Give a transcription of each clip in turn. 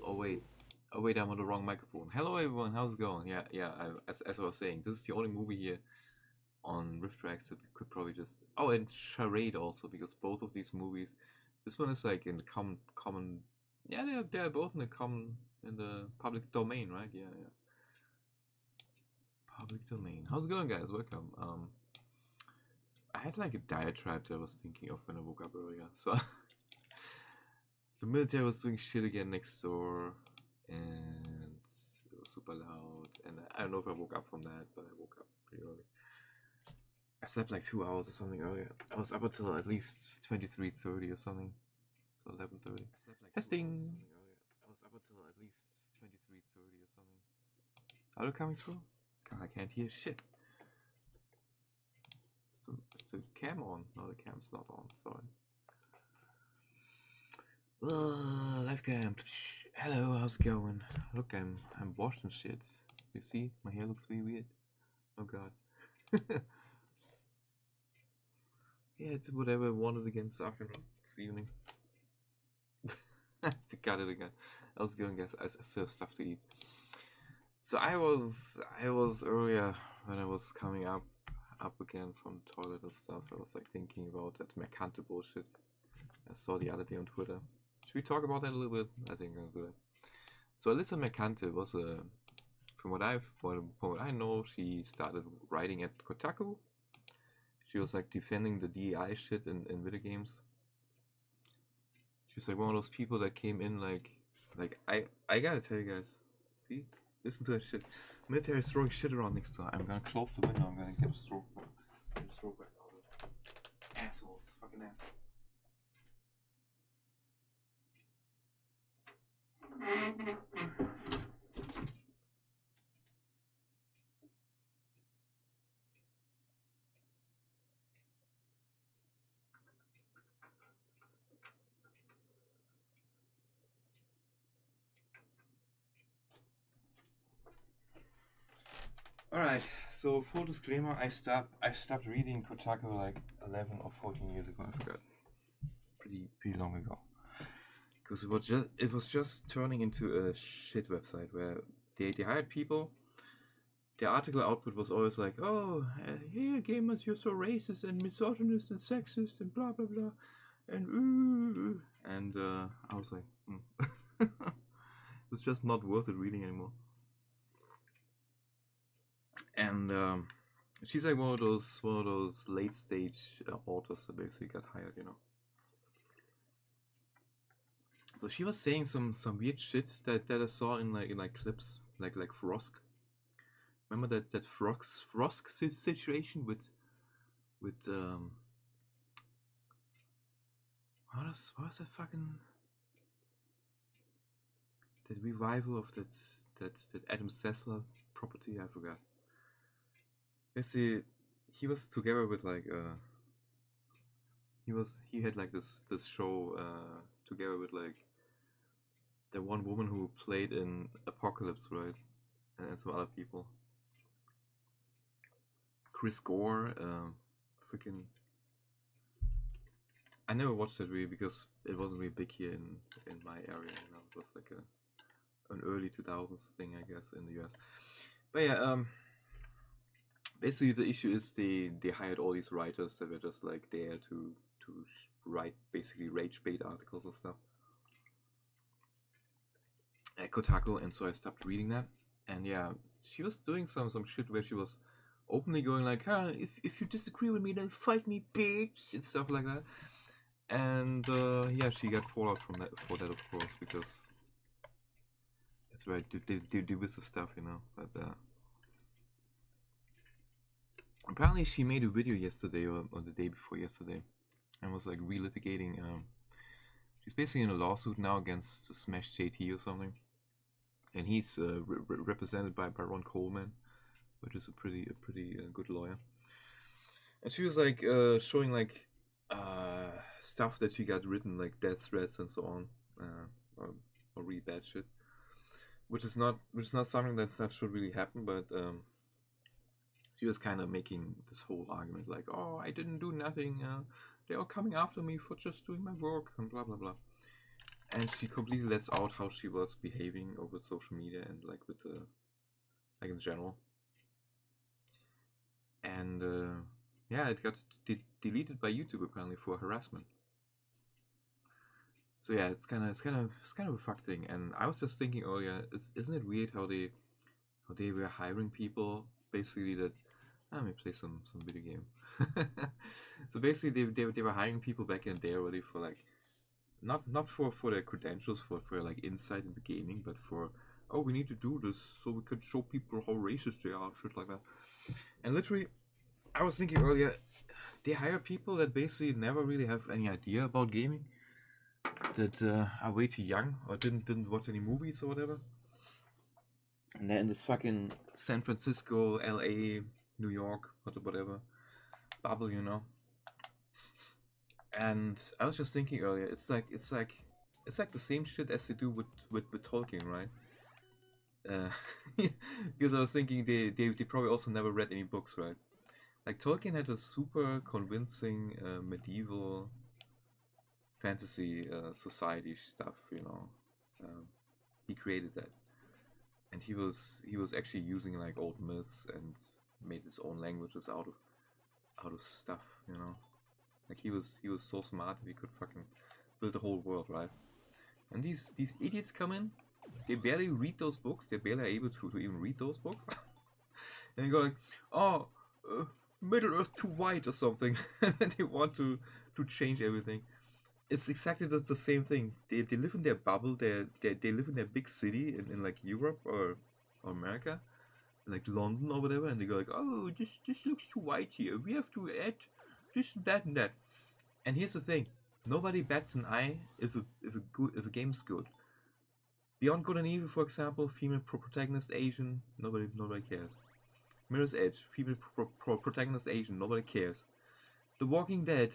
Oh wait, I'm on the wrong microphone. Hello everyone, how's it going? As I was saying, this is the only movie here on Rift Tracks that we could probably just. Oh, and Charade also, because both of these movies, this one is like in the common. Yeah, they're both in the common in the public domain, right? Yeah, public domain. How's it going, guys? Welcome. I had like a diatribe that I was thinking of when I woke up earlier. So the military was doing shit again next door, and it was super loud. And I don't know if I woke up from that, but I woke up pretty early. I slept like 2 hours or something earlier. I was up until at least 23:30 or something. So 11:30. Testing. I was up until at least 23:30 or something. Are you coming through? God, I can't hear shit. Is the cam on? No, the cam's not on. Sorry. Live cam. Hello, how's it going? Look, I'm washed and shit. You see, my hair looks really weird. Oh god. Yeah, it's whatever I wanted again this afternoon, this evening. To cut it again. How's it going, guys? I still have stuff to eat. So I was earlier when I was coming up again from the toilet and stuff. I was like thinking about that Mercante bullshit I saw the other day on Twitter. Should we talk about that a little bit? I think I'll do that. So Alyssa Mercante was from what I know, she started writing at Kotaku. She was like defending the DEI shit in video games. She was like one of those people that came in like I gotta tell you guys, see, listen to that shit. Military is throwing shit around next door. I'm gonna close the window. I'm gonna get a stroke. Get a stroke right now. Assholes, fucking assholes. Alright, so full disclaimer, I stopped reading Kotaku like 11 or 14 years ago, I forgot. Pretty long ago. Because it was just turning into a shit website where they hired people. The article output was always like, oh, here gamers, you're so racist and misogynist and sexist and blah blah blah, and I was like, it's just not worth it reading anymore. And she's like one of those late stage authors that basically got hired, you know. So she was saying some weird shit that I saw in like clips, like Frosk. Remember that Frosk situation with what was that fucking that revival of that Adam Sessler property? I forgot. Basically, he was together with like he had like this show together with like the one woman who played in Apocalypse, right, and some other people. Chris Gore, freaking. I never watched that really because it wasn't really big here in my area. You know, it was like an early 2000s thing, I guess, in the US. But yeah, basically the issue is they hired all these writers that were just like there to write basically rage bait articles and stuff at Kotaku, and so I stopped reading that. And yeah, she was doing some shit where she was openly going like, if you disagree with me, then fight me, bitch, and stuff like that. And yeah, she got fallout for that, of course, because that's right, they do this stuff, you know. But apparently she made a video yesterday or the day before yesterday, and was like relitigating. She's basically in a lawsuit now against Smash JT or something, and he's represented by Ron Coleman, which is a pretty good lawyer. And she was like showing like stuff that she got written, like death threats and so on, or really bad shit, which is not something that should really happen. But she was kind of making this whole argument like, oh, I didn't do nothing. They are coming after me for just doing my work and blah blah blah. And she completely lets out how she was behaving over social media and like with the like in general. And yeah, it got deleted by YouTube apparently for harassment. So yeah, it's kind of a fuck thing. And I was just thinking earlier, isn't it weird how they were hiring people basically that let me play some video game. So basically they were hiring people back in the day already for like not for their credentials for like insight into gaming, but for oh we need to do this so we could show people how racist they are, shit like that. And literally, I was thinking earlier, they hire people that basically never really have any idea about gaming, that are way too young or didn't watch any movies or whatever. And they're in this fucking San Francisco, LA, New York, whatever bubble, you know. And I was just thinking earlier, it's like the same shit as they do with Tolkien, right? Because I was thinking they probably also never read any books, right? Like Tolkien had a super convincing medieval fantasy society stuff, you know. He created that, and he was actually using like old myths and made his own languages out of stuff, you know. Like he was so smart that he could fucking build the whole world, right? And these idiots come in, they barely read those books, they're barely able to even read those books, and they go like, oh, Middle Earth too white or something, and they want to change everything. It's exactly the same thing. They live in their bubble. They live in their big city in like Europe or America, like London or whatever, and they go like, oh, this looks too white here. We have to add this that and that. And here's the thing: nobody bats an eye if a game's good. Beyond Good and Evil, for example, female protagonist Asian, nobody cares. Mirror's Edge, female protagonist Asian, nobody cares. The Walking Dead,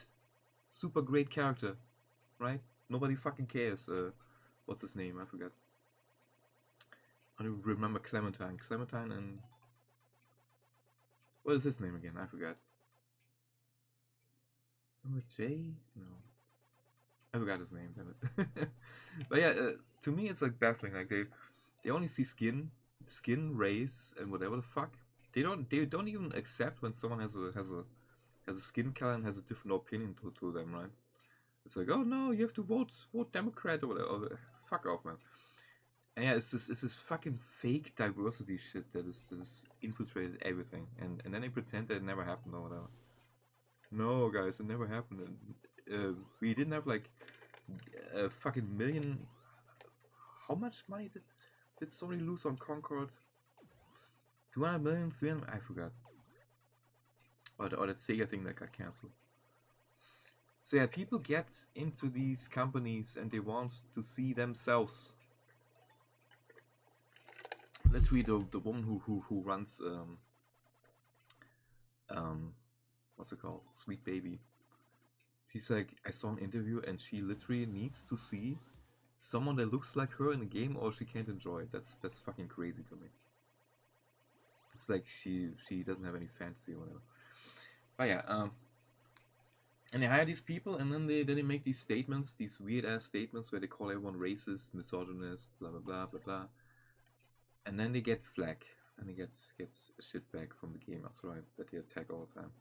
super great character, right? Nobody fucking cares. What's his name? I forgot. I don't remember Clementine. Clementine and what is his name again? I forgot. Remember Jay? No, I forgot his name. Damn it. But yeah, to me it's like baffling. Like they only see skin, race, and whatever the fuck. They don't even accept when someone has a skin color and has a different opinion to them, right? It's like, oh no, you have to vote Democrat or whatever. Or, fuck off, man. And yeah, it's this fucking fake diversity shit that is infiltrated everything, and then they pretend that it never happened or whatever. No, guys, it never happened. We didn't have like a fucking million. How much money did Sony lose on Concord? 200 million, 300. I forgot. Or that Sega thing that got cancelled. So yeah, people get into these companies and they want to see themselves. Let's read the woman who runs what's it called? Sweet Baby. She's like, I saw an interview and she literally needs to see someone that looks like her in a game or she can't enjoy it. That's fucking crazy to me. It's like she doesn't have any fantasy or whatever. But yeah, and they hire these people and then they make these statements, these weird ass statements where they call everyone racist, misogynist, blah blah blah blah blah. And then they get flack and they get shit back from the gamers, right? That they attack all the time.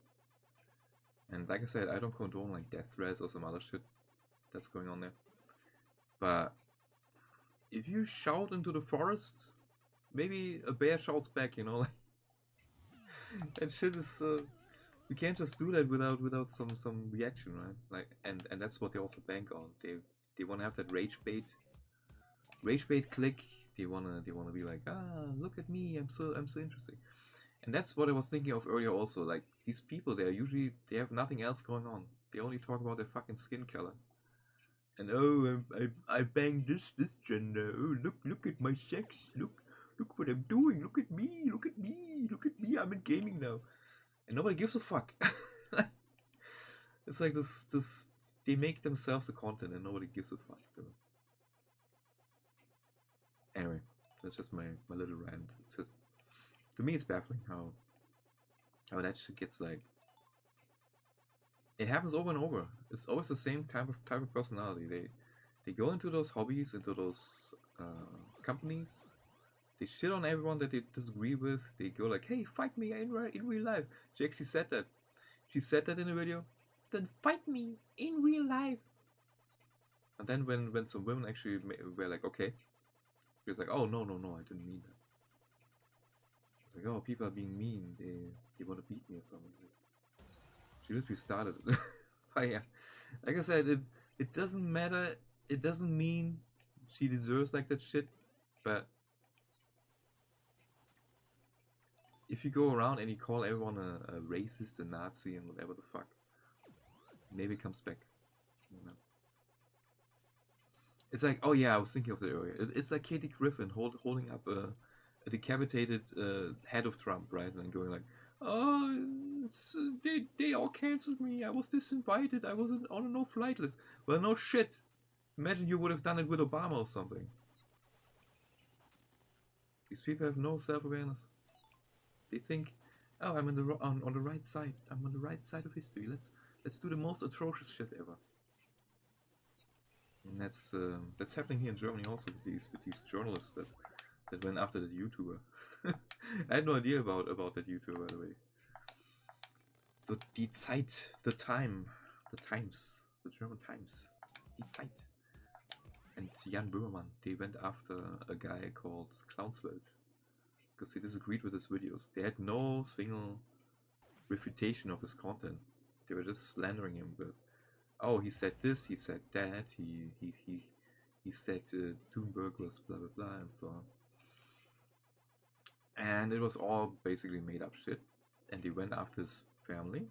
And like I said, I don't condone like death threats or some other shit that's going on there. But if you shout into the forest, maybe a bear shouts back, you know, like that shit is you can't just do that without some reaction, right? Like and that's what they also bank on. They wanna have that rage bait click. They wanna be like, look at me, I'm so interesting. And that's what I was thinking of earlier also. Like these people, they have nothing else going on. They only talk about their fucking skin color. And oh, I banged this gender. Oh, look at my sex. Look what I'm doing. Look at me. I'm in gaming now, and nobody gives a fuck. It's like this. They make themselves the content, and nobody gives a fuck. Anyway, that's just my little rant. It's just, to me, it's baffling how Oh, that shit gets like, it happens over and over. It's always the same type of personality. They go into those hobbies, into those companies. They shit on everyone that they disagree with. They go like, "Hey, fight me in real life." She actually said that. She said that in a video. Then fight me in real life. And then when some women actually were like, "Okay," she was like, "Oh no, I didn't mean that." It's like, "Oh, people are being mean. They want to beat me or something." She literally started it. But yeah, like I said, it doesn't matter. It doesn't mean she deserves like that shit. But if you go around and you call everyone a racist, a Nazi, and whatever the fuck, maybe it comes back. You know? It's like, oh yeah, I was thinking of that earlier. It's like Katie Griffin holding up a decapitated head of Trump, right, and then going like, "Oh, they all canceled me. I was disinvited. I was on a no-flight list." Well, no shit. Imagine you would have done it with Obama or something. These people have no self-awareness. They think, "Oh, I'm on the right side. I'm on the right side of history. Let's do the most atrocious shit ever." And that's happening here in Germany also with these journalists that went after that YouTuber. I had no idea about that YouTuber, by the way. So die Zeit, the time, the Times, the German Times, die Zeit, and Jan Böhmermann, they went after a guy called Clownswelt because they disagreed with his videos. They had no single refutation of his content. They were just slandering him with, "Oh, he said this, he said that, he said Thunberg was blah blah blah," and so on. And it was all basically made up shit. And they went after his family.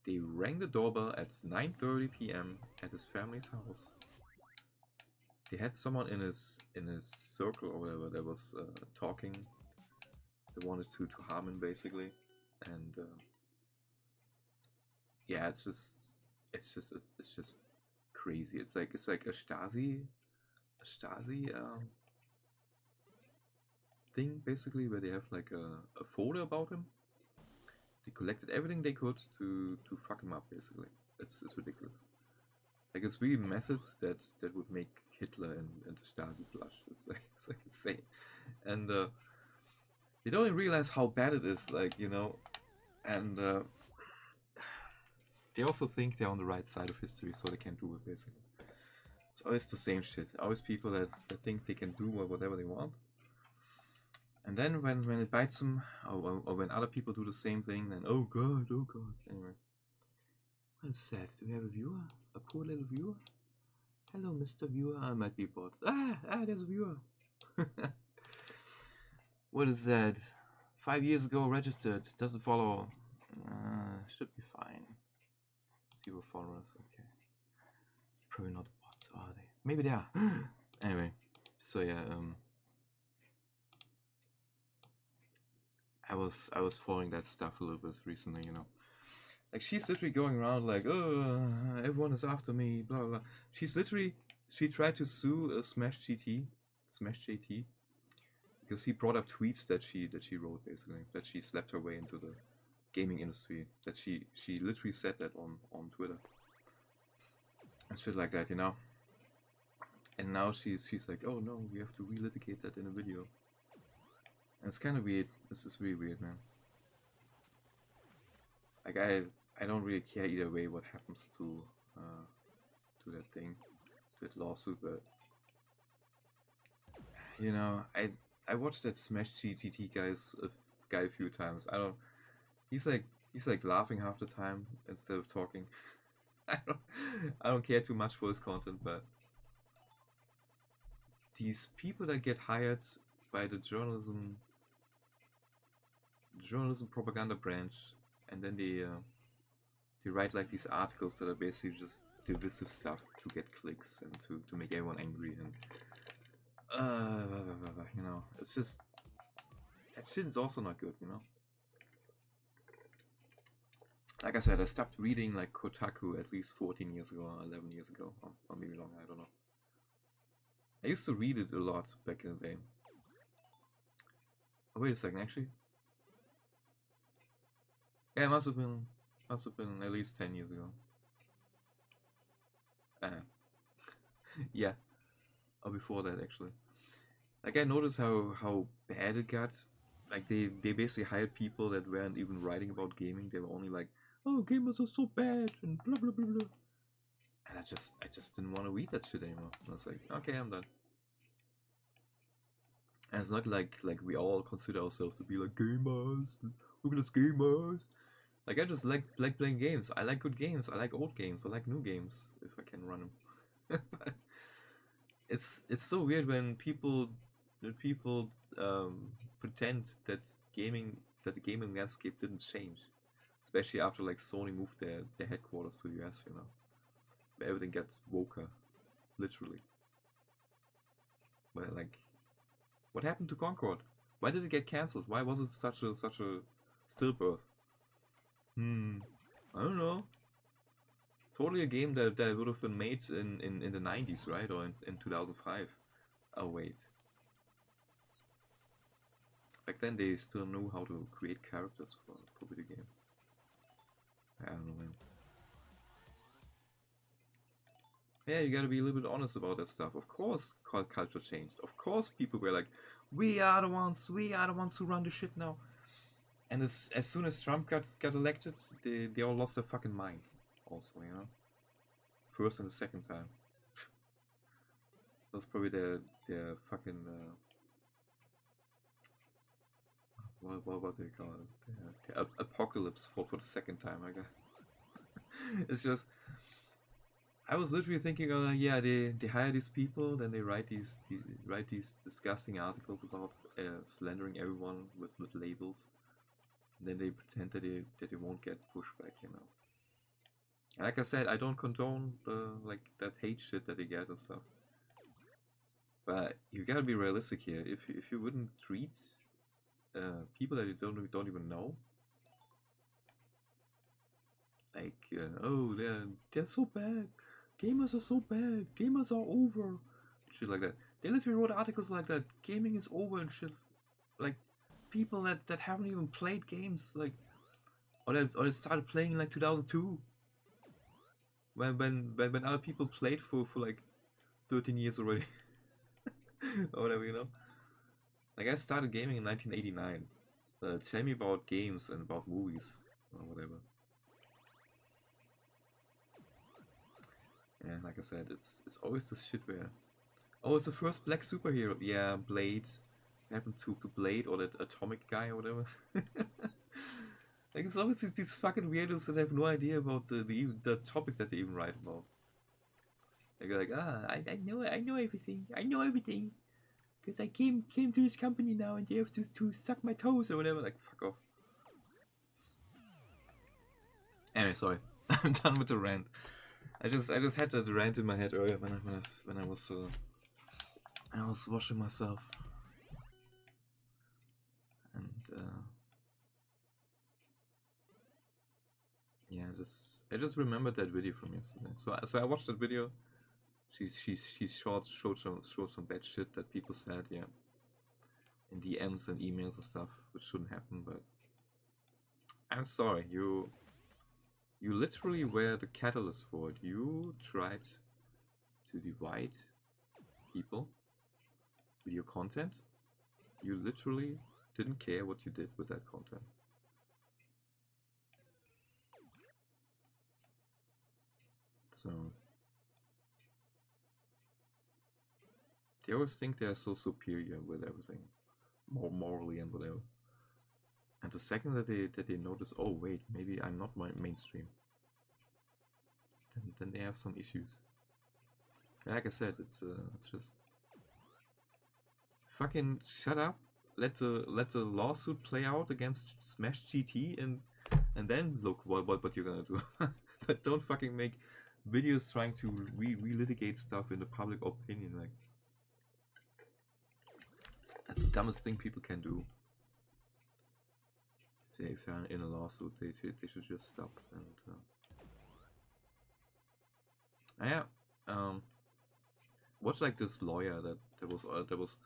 They rang the doorbell at 9:30 p.m. at his family's house. They had someone in his circle or whatever that was talking. They wanted to harm him basically, and yeah, it's just crazy. It's like a Stasi thing basically, where they have like a folder about him. They collected everything they could to fuck him up basically. It's ridiculous. Like it's really methods that would make Hitler and the Stasi blush. It's like insane, and they don't even realize how bad it is. Like, you know, and they also think they're on the right side of history, so they can do it basically. It's always the same shit. Always people that think they can do whatever they want. And then when it bites them, or when other people do the same thing, then oh god. Anyway. What is that? Do we have a viewer? A poor little viewer? Hello, Mr. Viewer. I might be bored. There's a viewer. What is that? 5 years ago registered. Doesn't follow. Should be fine. 0 followers. Okay. Probably not bots, are they? Maybe they are. Anyway. So yeah. I was following that stuff a little bit recently. You know. Like, she's literally going around like, "Oh, everyone is after me, blah blah." She tried to sue Smash JT, because he brought up tweets that she wrote basically, that she slept her way into the gaming industry. That she literally said that on Twitter and shit like that, you know. And now she's like, "Oh no, we have to relitigate that in a video." And it's kind of weird. This is really weird, man. Like, I don't really care either way what happens to that thing, to that lawsuit, but you know, I watched that Smash GT guy a few times. He's like laughing half the time instead of talking. I don't care too much for his content, but these people that get hired by the journalism propaganda branch, and then they write like these articles that are basically just divisive stuff to get clicks and to make everyone angry, and you know, it's just, that shit is also not good, you know. Like I said, I stopped reading like Kotaku at least 14 years ago, or 11 years ago, or maybe longer, I don't know. I used to read it a lot back in the day. Oh, wait a second, actually. Yeah, it must have been at least 10 years ago. Yeah, or before that actually. Like I noticed how bad it got. Like they basically hired people that weren't even writing about gaming. They were only like, oh, gamers are so bad and blah blah blah blah. And I just didn't want to read that shit anymore. And I was like, okay, I'm done. And it's not like we all consider ourselves to be like gamers. Look at us gamers. Like I just like playing games. I like good games. I like old games. I like new games if I can run them. It's so weird when people pretend that the gaming landscape didn't change, especially after like Sony moved their headquarters to the US. You know, where everything gets woker, literally. Where like, what happened to Concord? Why did it get cancelled? Why was it such a stillbirth? I don't know. It's totally a game that would have been made in the 90s, right? Or in 2005. Oh, wait. Back then they still knew how to create characters for video game. I don't know, man. Yeah, you gotta be a little bit honest about that stuff. Of course culture changed. Of course people were like, we are the ones who run the shit now. And as soon as Trump got elected, they all lost their fucking mind. Also, you know? First and the second time. That was probably their fucking what do you call it? The apocalypse for the second time, I guess. It's just I was literally thinking, yeah, they hire these people, then they write these disgusting articles about slandering everyone with labels, and then they pretend that they won't get pushback, you know. And like I said, I don't condone like that hate shit that they get and stuff, but you gotta be realistic here. If you wouldn't treat people that you don't even know, like oh they're so bad, gamers are so bad, gamers are over, shit like that. They literally wrote articles like that. Gaming is over and shit. Like people that haven't even played games, like or they started playing in like 2002, when other people played for like 13 years already, or whatever, you know. Like I started gaming in 1989. Tell me about games and about movies or whatever. Yeah, like I said, it's always this shit where, oh, it's the first black superhero. Yeah, Blade. Happened to Blade or that atomic guy or whatever. Like it's always these fucking weirdos that have no idea about the topic that they even write about. They're like, I know everything. I know everything. Because I came to this company now and they have to suck my toes or whatever. Like, fuck off. Anyway, sorry. I'm done with the rant. I just had that rant in my head earlier when I was washing myself, and yeah, I just remembered that video from yesterday. So I watched that video. She showed some bad shit that people said, yeah, in DMs and emails and stuff, which shouldn't happen. But I'm sorry, you literally were the catalyst for it. You tried to divide people with your content. You literally didn't care what you did with that content. So they always think they're so superior with everything, more morally and whatever. And the second that they notice, oh wait, maybe I'm not mainstream, then they have some issues. Like I said, it's just fucking shut up. Let the lawsuit play out against Smash GT and then look what you're gonna do. But don't fucking make videos trying to relitigate stuff in the public opinion. Like that's the dumbest thing people can do. If they're in a lawsuit, they should just stop. And yeah, watch like this lawyer that was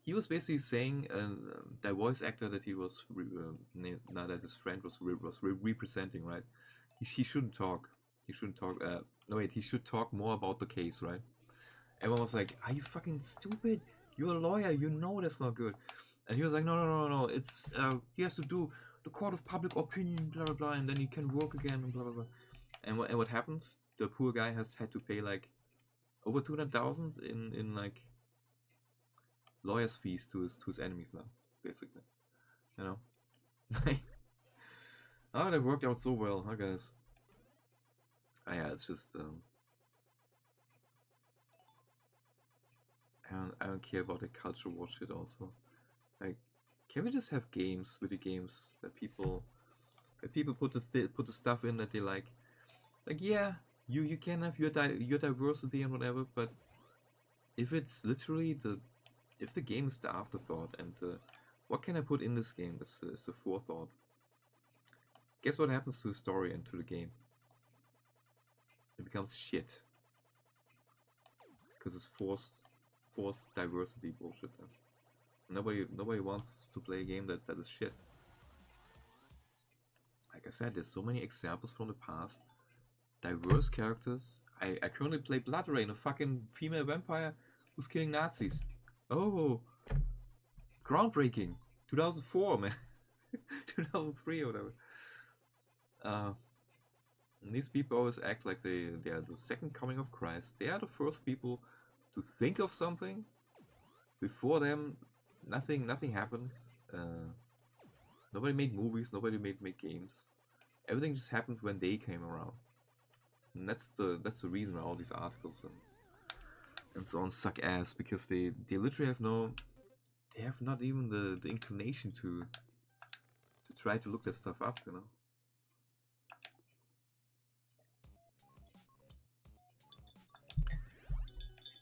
he was basically saying the voice actor that he was that his friend was representing, right? He shouldn't talk. He shouldn't talk. No wait, he should talk more about the case, right? Everyone was like, "Are you fucking stupid? You're a lawyer. You know that's not good." And he was like, "No. It's he has to do the court of public opinion, blah blah blah, and then he can work again, and blah blah blah." And what happens? The poor guy has had to pay like over 200,000 in like lawyers' fees to his enemies now, basically. You know. Oh, that worked out so well, huh, guys? Yeah, it's just I don't care about the culture war shit. Also, like, can we just have games, video games that people put the stuff in that they like? Like, yeah, you can have your diversity and whatever, but if it's literally if the game is the afterthought and what can I put in this game is the forethought. Guess what happens to the story and to the game? It becomes shit because it's forced diversity bullshit. Nobody wants to play a game that is shit. Like I said, there's so many examples from the past. Diverse characters. I currently play BloodRayne, a fucking female vampire who's killing Nazis. Oh, groundbreaking. 2004, man. 2003 or whatever. These people always act like they are the second coming of Christ. They are the first people to think of something. Before them, nothing happens. Nobody made movies. Nobody made games. Everything just happened when they came around. And that's the reason why all these articles and so on suck ass, because they literally have not even the inclination to try to look that stuff up, you know.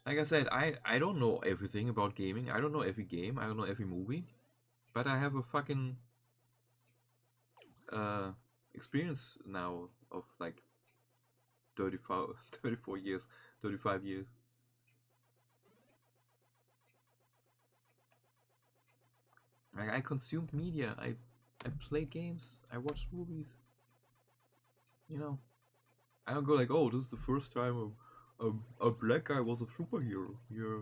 Like I said, I don't know everything about gaming. I don't know every game. I don't know every movie. But I have a fucking experience now of like 34 years, 35 years. Like, I consumed media. I played games. I watched movies. You know, I don't go like, oh, this is the first time a black guy was a superhero. Yeah.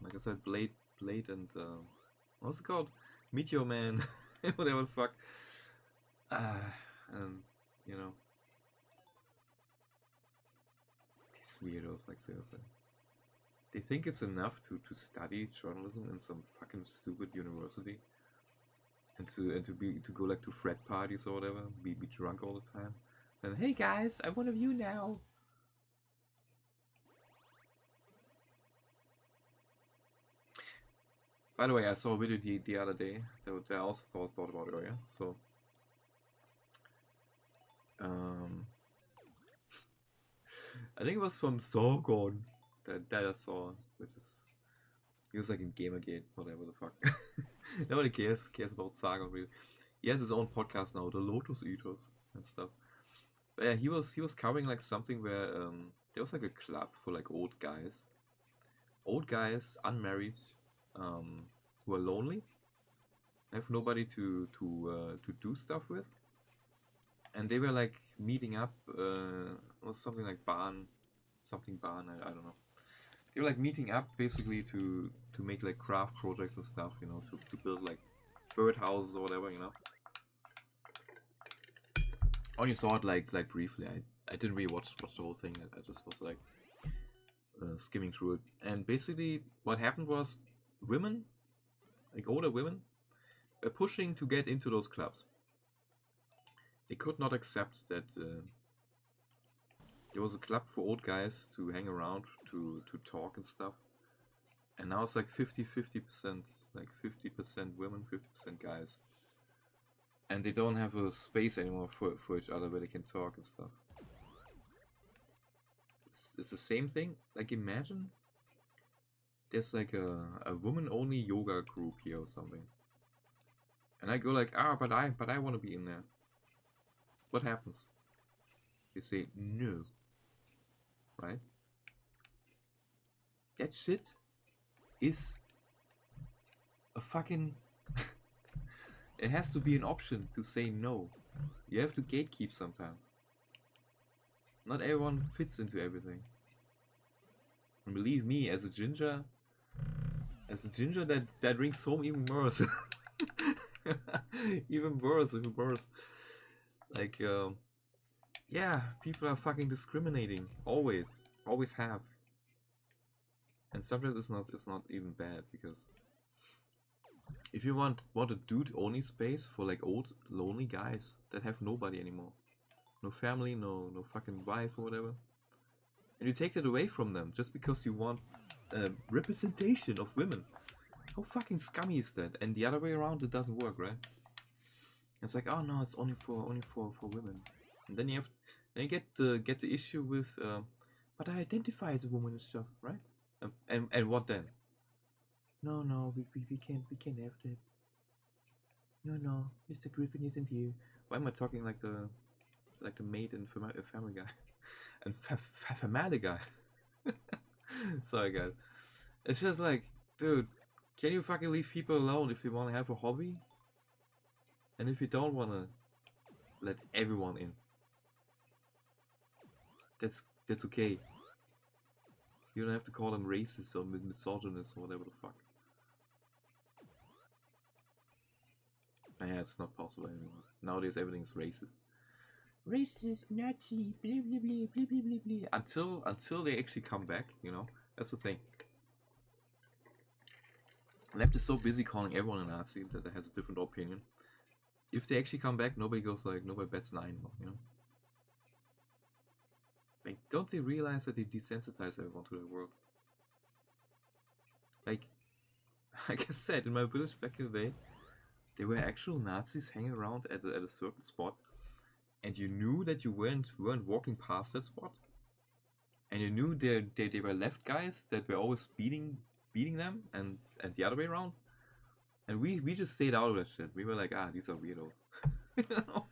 Like I said, Blade and what's it called? Meteor Man, whatever the fuck. And you know, these weirdos, like, seriously. They think it's enough to study journalism in some fucking stupid university, and to go like to frat parties or whatever, be drunk all the time. And hey guys, I'm one of you now. By the way, I saw a video the other day that I also thought about earlier. So, I think it was from Sorgon that I saw, which is, he was like in Gamergate, whatever the fuck. Nobody cares about Sargon really. He has his own podcast now, the Lotus Eaters and stuff. But yeah, he was covering like something where there was like a club for like old guys, unmarried, who are lonely, have nobody to do stuff with, and they were like meeting up. Was something like barn. I don't know. They were like meeting up basically to make like craft projects and stuff, you know, to build like birdhouses or whatever, you know. I only saw it like briefly. I didn't really watch the whole thing. I just was like skimming through it, and basically what happened was women, like older women, were pushing to get into those clubs. They could not accept that there was a club for old guys to hang around, to talk and stuff. And now it's like 50%, like 50% women, 50% guys. And they don't have a space anymore for each other where they can talk and stuff. It's the same thing. Like, imagine there's like a woman-only yoga group here or something. And I go like, but I want to be in there. What happens? They say no. Right? That shit is a fucking. It has to be an option to say no. You have to gatekeep sometimes. Not everyone fits into everything. And believe me, as a ginger that rings home even worse. even worse. Like, yeah, people are fucking discriminating. Always have. And sometimes it's not even bad, because if you want a dude only space for like old lonely guys that have nobody anymore, no family, no fucking wife or whatever, and you take that away from them just because you want representation of women, how fucking scummy is that? And the other way around, it doesn't work, right? It's like, oh no, it's only for women, and then you get the issue with, but I identify as a woman and stuff, right? And what then? No, we can't have that. No, Mr. Griffin isn't here. Why am I talking like the maid in Family Guy? And Family Guy. Sorry guys. It's just like, dude, can you fucking leave people alone if they want to have a hobby? And if you don't want to let everyone in, that's okay. You don't have to call them racist or misogynist or whatever the fuck. Yeah, it's not possible anymore. Nowadays everything's racist. Racist, Nazi, blah blah blah blah blah blah blah. Until they actually come back, you know? That's the thing. Left is so busy calling everyone a Nazi that has a different opinion. If they actually come back, nobody bats an eye anymore, you know? Like, don't they realize that they desensitize everyone to their world? Like I said, in my village back in the day, there were actual Nazis hanging around at a certain spot, and you knew that you weren't walking past that spot, and you knew they were left guys that were always beating them, and the other way around, and we just stayed out of that shit. We were like, these are weirdos. You know?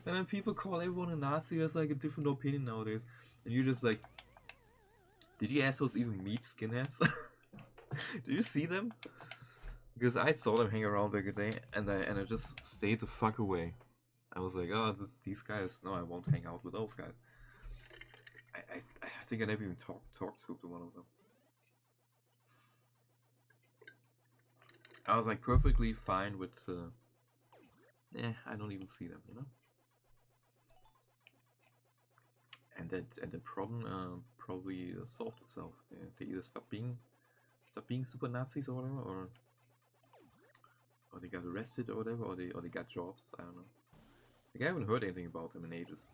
And then people call everyone a Nazi. There's like a different opinion nowadays, and you're just like, did you assholes even meet skinheads? Did you see them? Because I saw them hang around back in the day, and I just stayed the fuck away. I was like, these guys, no, I won't hang out with those guys. I think I never even talked to one of them. I was like perfectly fine with, I don't even see them, you know? And the problem probably solved itself. They either stop being super Nazis or whatever, or they got arrested or whatever, or they got jobs. I don't know. Like, I haven't heard anything about them in ages.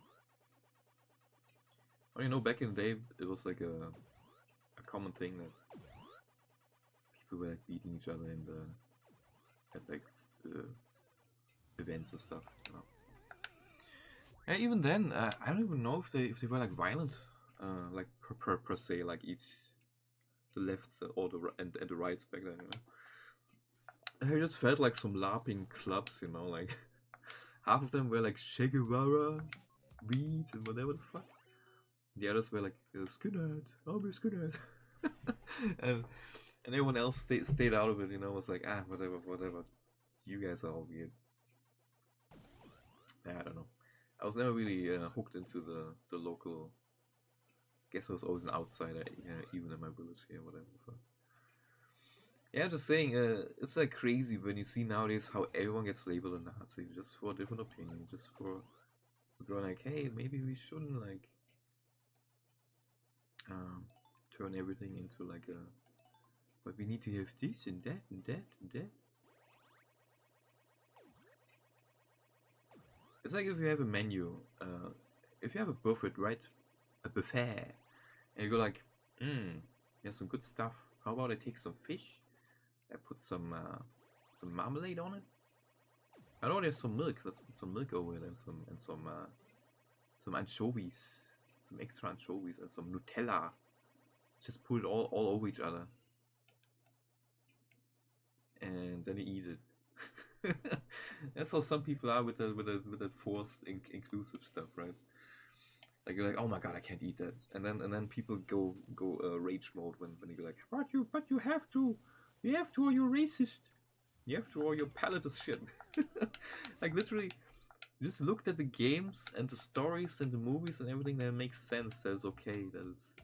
Well, you know, back in the day, it was like a common thing that people were like beating each other in at like events and stuff. You know. Yeah, even then, I don't even know if they were like violent, like per se, like each the lefts or and the rights back then. You know, I just felt like some LARPing clubs. You know, like half of them were like Che Guevara, weed, and whatever the fuck. The others were like skinhead, I'll be skinhead, and everyone else stayed out of it. You know, was like whatever. You guys are all weird. Yeah, I don't know. I was never really hooked into the local. Guess I was always an outsider, even in my village here, whatever. Yeah, just saying, it's like crazy when you see nowadays how everyone gets labeled a Nazi just for a different opinion, just for going like, hey, maybe we shouldn't like turn everything into like but we need to have this and that and that and that. It's like if you have a menu, if you have a buffet, right? A buffet, and you go like, there's some good stuff. How about I take some fish? I put some marmalade on it. I know there's some milk. Let's put some milk over it and some anchovies, some extra anchovies and some Nutella. Just put it all over each other, and then you eat it. That's how some people are with the forced inclusive stuff, right? Like you're like, oh my god, I can't eat that, and then people go rage mode when you go like, but you have to, or you're racist. You have to draw your palette as shit. Like literally, just looked at the games and the stories and the movies and everything that makes sense. That is okay. That is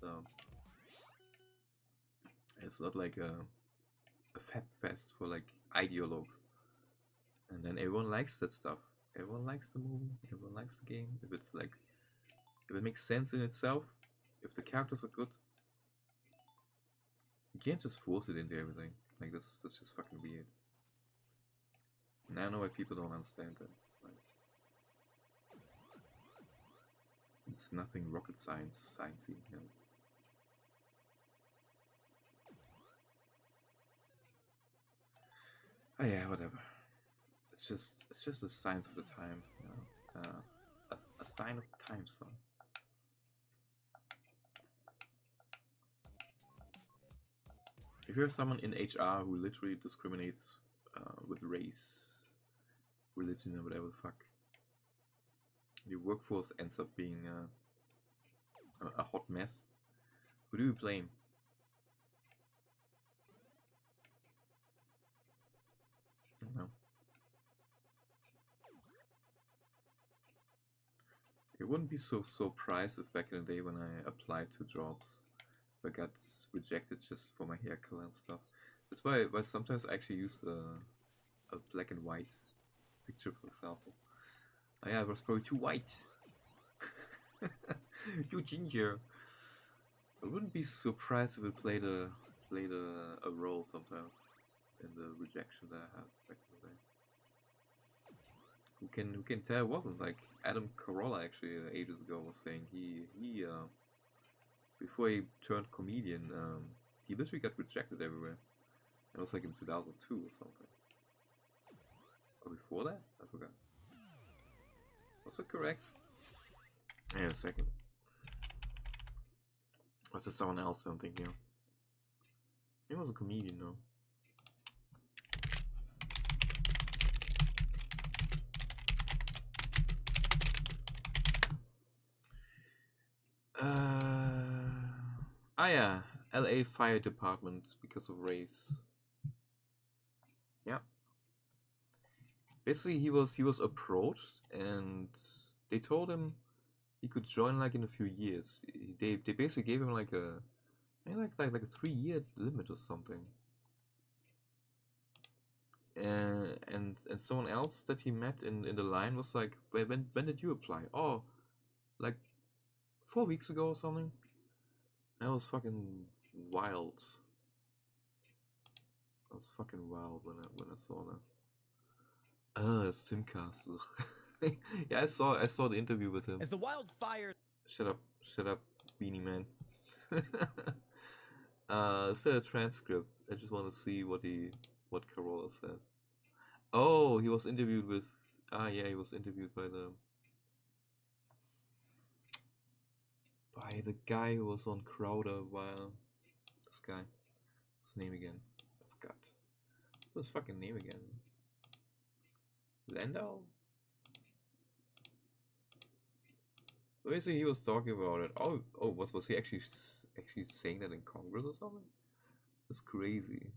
it's not like a fab fest for like ideologues. And then everyone likes that stuff. Everyone likes the movie. Everyone likes the game. If it's like, if it makes sense in itself, if the characters are good, you can't just force it into everything. Like that's just fucking weird. And I know why people don't understand that. Like, it's nothing rocket sciencey, you know. Oh yeah, whatever. It's just a sign of the time, you know. A sign of the times, though. If you're someone in HR who literally discriminates with race, religion, or whatever the fuck, your workforce ends up being a hot mess, who do you blame? I don't know. It wouldn't be so surprised if back in the day when I applied to jobs, I got rejected just for my hair color and stuff. That's why sometimes I actually use a black and white picture, for example. Oh yeah, I was probably too white. You ginger. I wouldn't be surprised if it played a role sometimes in the rejection that I had back in the day. Who can tell it wasn't? Like Adam Carolla actually ages ago was saying he before he turned comedian, he literally got rejected everywhere. It was like in 2002 or something. Or before that? I forgot. Was it correct? Hang on a second. Was there someone else I'm thinking of? He was a comedian, though. Ah yeah, LA Fire Department because of race. Yeah. Basically, he was approached, and they told him he could join like in a few years. They basically gave him like a, I think like a 3-year limit or something. And someone else that he met in the line was like, when did you apply? Oh, like 4 weeks ago or something. That was fucking wild. That was fucking wild when I saw that. Ah, it's Timcast. Yeah, I saw the interview with him. As the wildfire. Shut up, Beanie Man. Is there a transcript? I just want to see what Carolla said. Oh, he was interviewed with. Ah, yeah, he was interviewed by the guy who was on Crowder while this guy. His name again? I forgot. What's his fucking name again? Landau? Basically, he was talking about it. Oh, was he actually saying that in Congress or something? That's crazy.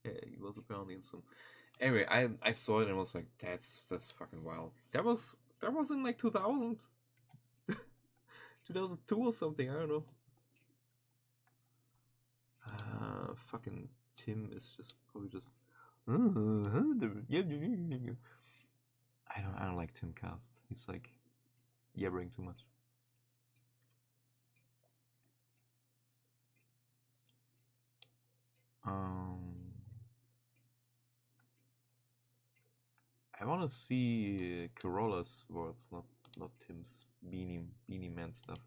Yeah, he was apparently in some. Anyway, I saw it and was like, that's fucking wild. That was in like 2000, 2002 or something. I don't know. Fucking Tim is just probably just. I don't like Timcast. He's like yabbering too much. I want to see Carolla's words, not Tim's beanie man stuff.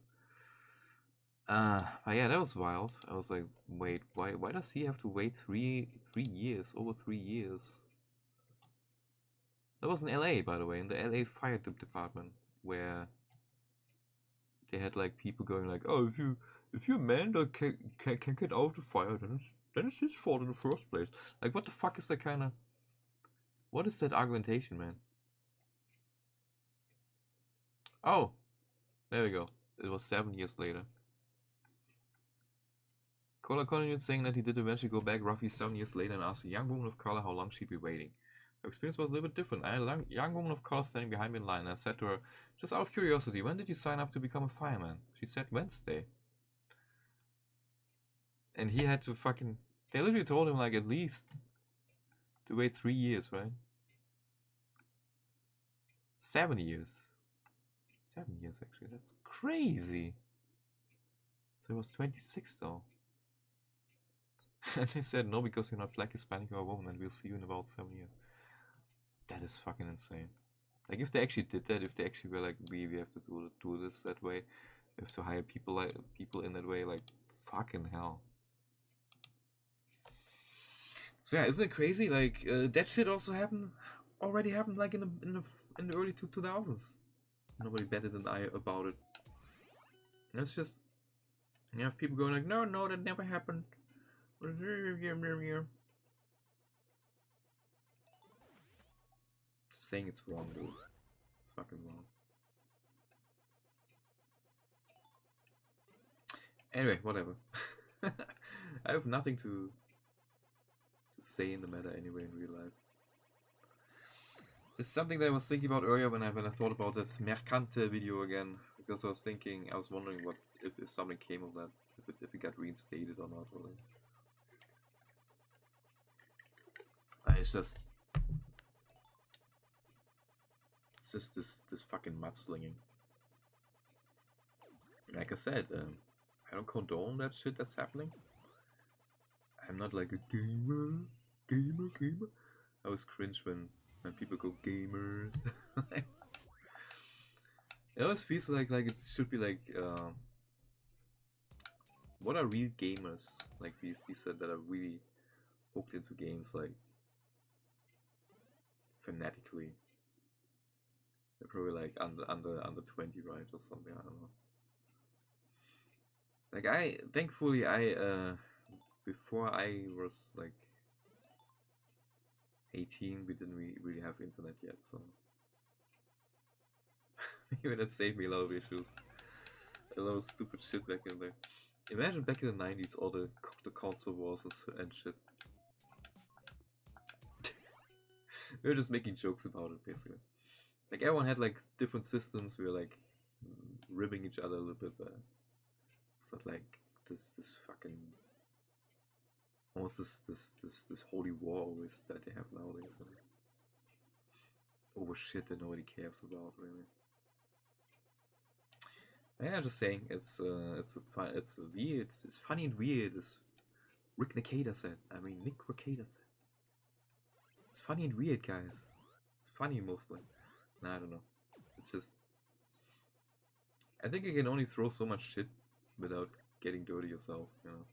But yeah, that was wild. I was like, wait, why does he have to wait 3 years, over 3 years? That was in LA, by the way, in the LA Fire Department, where they had like people going like, oh, if you're a man that can get out of the fire, then it's his fault in the first place. Like, what the fuck is that kind of? What is that argumentation, man? Oh, there we go. It was 7 years later. Cola continued saying that he did eventually go back roughly 7 years later and asked a young woman of color how long she'd be waiting. Her experience was a little bit different. I had a young woman of color standing behind me in line, and I said to her, just out of curiosity, when did you sign up to become a fireman? She said Wednesday. And he had to fucking... They literally told him, like, at least to wait 3 years, right? 7 years. 7 years, actually. That's crazy. So he was 26, though. And they said, no, because you're not black, Hispanic, or a woman, and we'll see you in about 7 years. That is fucking insane. Like, if they actually did that, if they actually were like, we have to do this that way, we have to hire people in that way, like, fucking hell. So yeah, isn't it crazy? Like, that shit also already happened, like in the early 2000s. Nobody batted an eye about it. And it's just, you have people going like, no, that never happened. Saying it's wrong, dude. It's fucking wrong. Anyway, whatever. I have nothing to say in the matter anyway in real life. It's something that I was thinking about earlier when I thought about that Mercante video again, because I was wondering what if something came of that, if it got reinstated or not. Or it's just this fucking mudslinging. Like I said, I don't condone that shit that's happening. I'm not like a gamer. I always cringe when people go gamers. It always feels like it should be like, what are real gamers? Like these that are really hooked into games, like fanatically. They're probably like under 20, right, or something. I don't know. Like thankfully before I was like 18, we didn't really have internet yet, so even that saved me a lot of issues, a lot of stupid shit back in there. Imagine back in the 90s, all the console wars and shit. We were just making jokes about it, basically. Like everyone had like different systems. We were like ribbing each other a little bit, but it's not like this fucking almost this holy war always that they have nowadays. Over shit that nobody cares about, really. Yeah, just saying, it's weird. It's funny and weird, as Nick Rekieta said. It's funny and weird, guys. It's funny mostly. Nah, I don't know. It's just, I think you can only throw so much shit without getting dirty yourself, you know.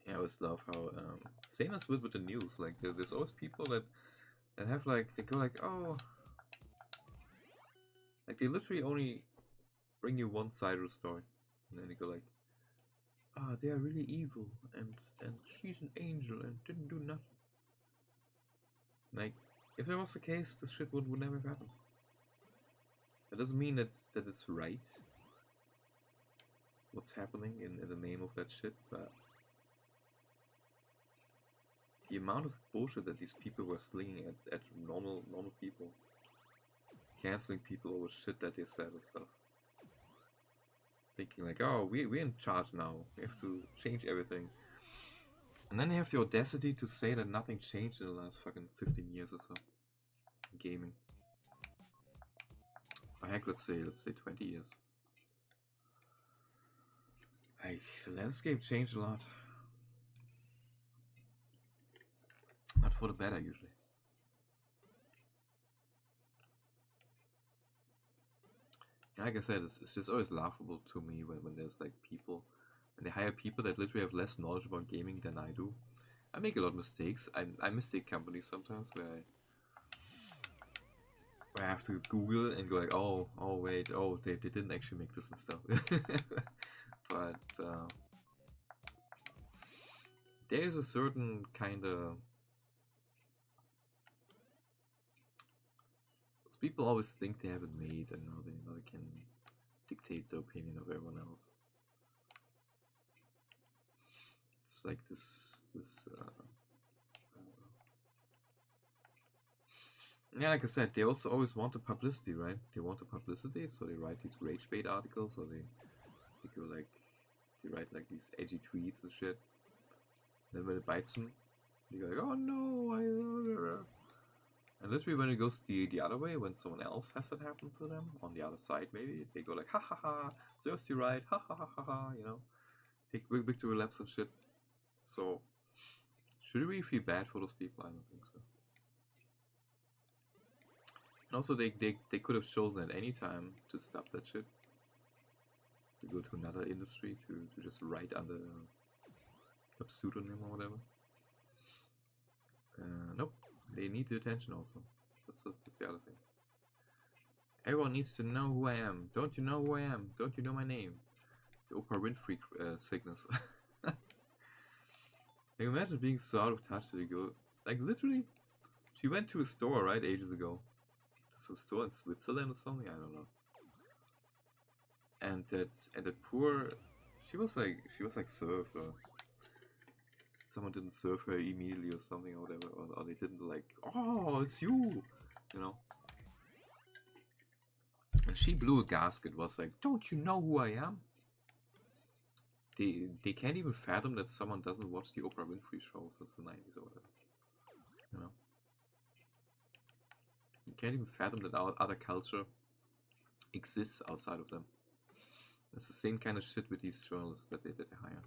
Yeah, I always love how same as with the news. Like there's always people that have like, they go like, oh, like they literally only bring you one side of the story, and then they go like, ah, they are really evil, and she's an angel and didn't do nothing. Like, if that was the case, this shit would never have happened. That doesn't mean that it's right what's happening in the name of that shit, but the amount of bullshit that these people were slinging at normal people, canceling people over shit that they said and stuff, thinking like, oh, we're in charge now, we have to change everything, and then they have the audacity to say that nothing changed in the last fucking 15 years or so. Gaming. Or heck, let's say 20 years. Like, the landscape changed a lot. Not for the better, usually. Like I said, it's just always laughable to me when there's like people, when they hire people that literally have less knowledge about gaming than I do. I make a lot of mistakes. I mistake companies sometimes where I have to Google and go like, oh wait, oh they didn't actually make this and stuff. But there is a certain kind of, People always think they have it made, and now they can dictate the opinion of everyone else. It's like this. Yeah, like I said, they also always want the publicity, right? They want the publicity, so they write these rage bait articles, or they go like, they write like these edgy tweets and shit. Then when it bites them, they go like, oh no, and literally when it goes the other way, when someone else has it happen to them, on the other side maybe, they go like, ha ha ha, serves you right, ha ha ha ha ha, you know? Take victory laps and shit. So, should we feel bad for those people? I don't think so. And also, they could have chosen at any time to stop that shit. To go to another industry, to just write under a pseudonym or whatever. Nope. They need the attention also. That's the other thing. Everyone needs to know who I am. Don't you know who I am? Don't you know my name? The Oprah Winfrey sickness. Like, imagine being so out of touch that you go, like, literally, she went to a store, right, ages ago. To a store in Switzerland or something, I don't know. And that poor, she was like served, or someone didn't serve her immediately or something or whatever, or they didn't like, oh, it's you know. And she blew a gasket, was like, don't you know who I am? They can't even fathom that someone doesn't watch the Oprah Winfrey show since the 90s or whatever. You know? You can't even fathom that our other culture exists outside of them. It's the same kind of shit with these journalists that they hire.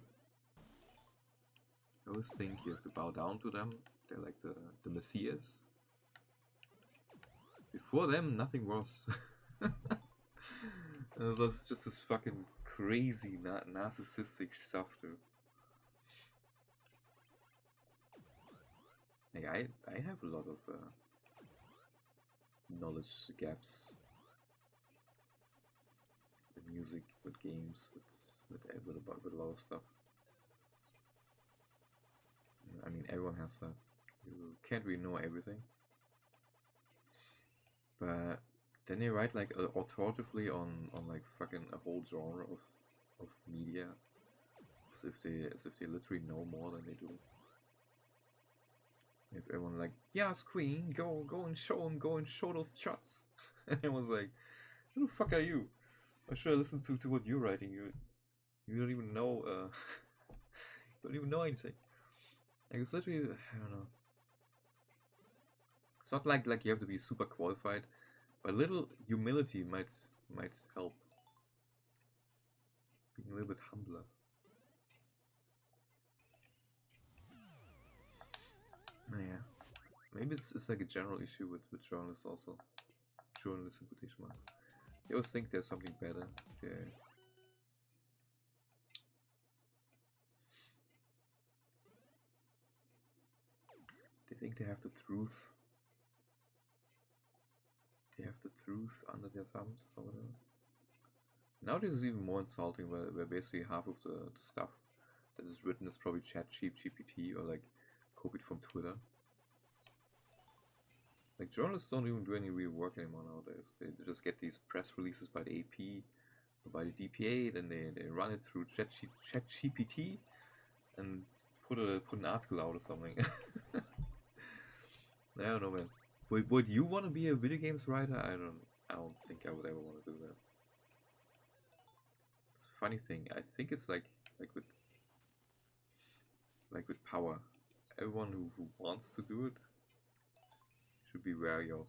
I always think you have to bow down to them. They're like the messiahs. Before them, nothing was. And it's just this fucking crazy, narcissistic stuff, dude. Like, I have a lot of knowledge gaps with music, with games, with a lot of stuff. I mean, everyone has that. You can't really know everything, but then they write like authoritatively on like fucking a whole genre of media, as if they literally know more than they do. If everyone like, yes, Queen, go and show those shots, and everyone's like, who the fuck are you? I should have listened to what you're writing. You don't even know. You don't even know anything. Like, it's literally, I don't know. It's not like you have to be super qualified, but a little humility might help. Being a little bit humbler. Yeah, maybe it's like a general issue with journalists also. Journalists in quotation marks. They always think there's something better. They think they have the truth. They have the truth under their thumbs or whatever. Nowadays is even more insulting, where basically half of the stuff that is written is probably ChatGPT or like copied from Twitter. Like, journalists don't even do any real work anymore nowadays. They just get these press releases by the AP or by the DPA, then they run it through ChatGPT and put an article out or something. I don't know, man. Would you want to be a video games writer? I don't think I would ever want to do that. It's a funny thing. I think it's like with power. Everyone who wants to do it should be wary of.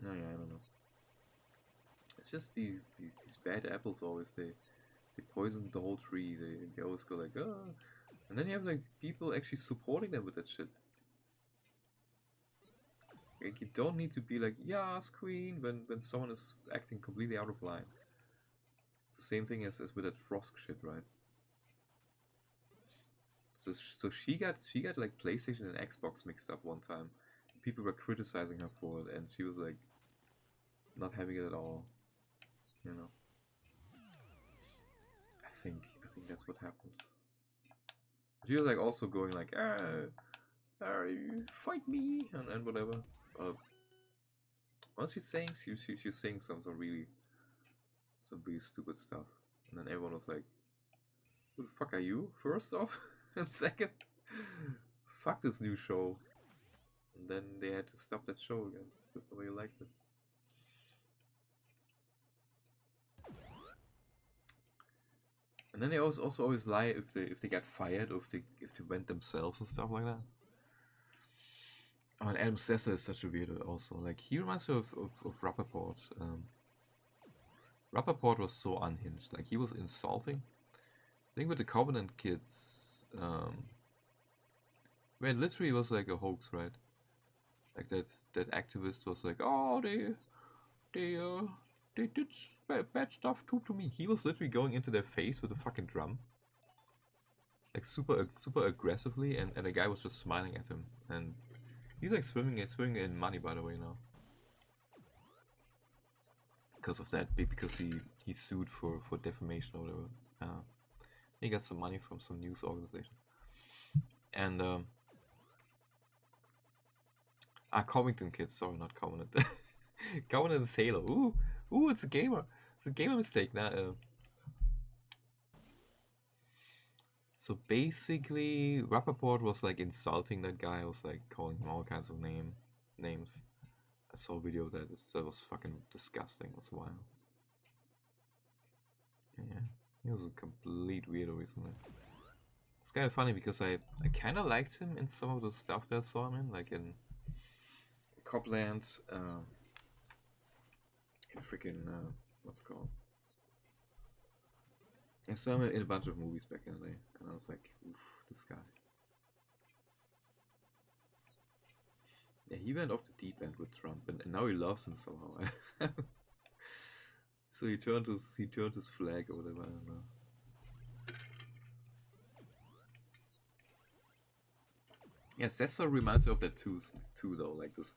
No, yeah, I don't know. It's just these bad apples always. They poison the whole tree. They always go like, ah, and then you have like people actually supporting them with that shit. Like, you don't need to be like, yes, queen, when someone is acting completely out of line. It's the same thing as with that Frosk shit, right? So she got like PlayStation and Xbox mixed up one time. People were criticizing her for it, and she was like not having it at all. You know. I think that's what happened. She was like also going like, fight me and whatever. What she's saying, she's saying some really stupid stuff, and then everyone was like, "Who the fuck are you?" First off, and second, fuck this new show. And then they had to stop that show again because nobody liked it. And then they also always lie if they get fired or if they went themselves and stuff like that. Oh, and Adam Sessler is such a weirdo also. Like, he reminds me of Rappaport. Rappaport was so unhinged. Like, he was insulting. I think with the Covenant kids, where it literally was like a hoax, right? Like that activist was like, oh, they did bad stuff to me. He was literally going into their face with a fucking drum. Like, super aggressively, and the guy was just smiling at him. And he's like swimming in money, by the way, now. Because of that, because he sued for defamation or whatever. He got some money from some news organization. And Covington kids, sorry, not Covenant. Covenant is Halo. Ooh, it's a gamer. It's a gamer mistake now. So basically, Rappaport was like insulting that guy. I was like calling him all kinds of names. I saw a video of that. That was fucking disgusting. It was wild. Yeah, he was a complete weirdo recently. It's kind of funny because I kind of liked him in some of the stuff that I saw him in, like in Copland, in freaking what's it called? I saw him in a bunch of movies back in the day, and I was like, oof, this guy. Yeah, he went off the deep end with Trump, and now he loves him somehow. So he turned his flag or whatever. I don't know. Yeah, Cesar reminds me of that too though. Like this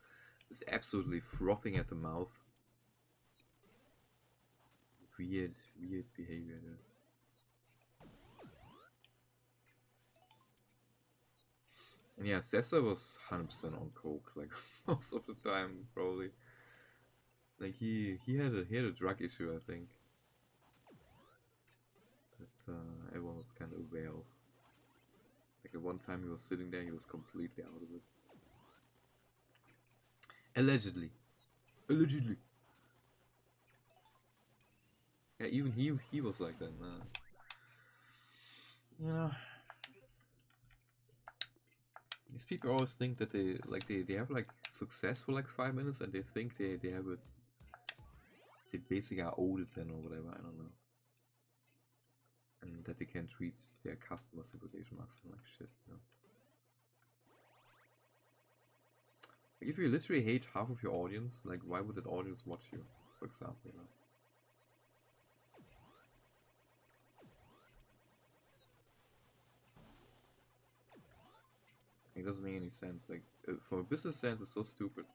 absolutely frothing at the mouth. Weird behavior. And yeah, Cesar was 100% on coke, like most of the time, probably. Like he had a drug issue, I think, that everyone was kind of aware of. Like at one time he was sitting there, he was completely out of it. Allegedly. Yeah, even he was like that. You know, these people always think that they have like success for like 5 minutes, and they think they have it. They basically are owed it then or whatever. I don't know. And that they can treat their customers in quotation marks like shit. You know? Like if you literally hate half of your audience, like why would that audience watch you, for example? You know? It doesn't make any sense. Like from a business sense, it's so stupid.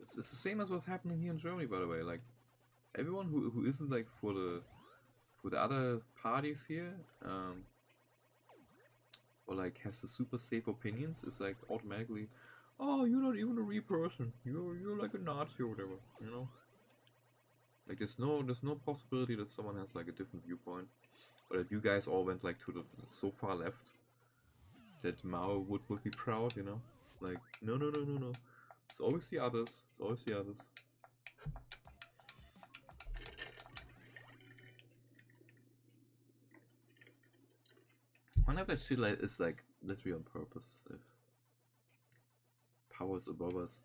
It's the same as what's happening here in Germany, by the way. Like everyone who isn't like for the other parties here, or like has the super safe opinions, is like automatically, oh, you're not even a real person. You're like a Nazi or whatever. You know. Like there's no possibility that someone has like a different viewpoint, or that you guys all went like to the so far left that Mao would be proud, you know? Like, no. It's always the others. It's always the others. One of that shit like is like literally on purpose. If power is above us,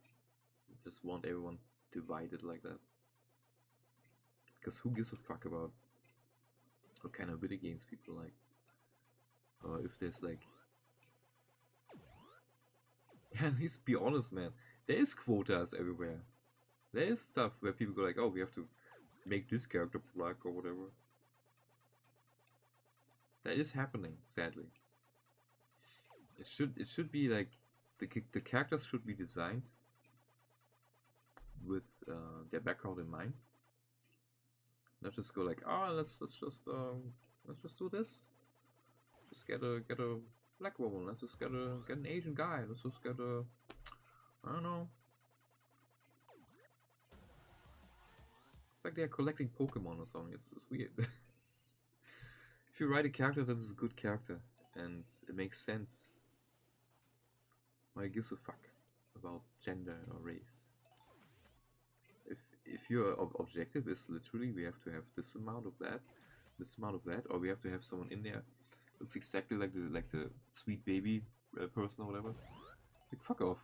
just want everyone divided like that. Because who gives a fuck about what kind of video games people like? Or if there's like, yeah, at least be honest, man. There is quotas everywhere. There is stuff where people go like, oh, we have to make this character black or whatever. That is happening, sadly. It should be like the characters should be designed with their background in mind. Not just go like, let's just do this. Just get a black woman. Let's just get an Asian guy. Let's just get a, I don't know. It's like they're collecting Pokemon or something. It's weird. If you write a character that is a good character and it makes sense, why gives a fuck about gender or race? If your objective is literally we have to have this amount of that, or we have to have someone in there looks exactly like the sweet baby person or whatever, like fuck off.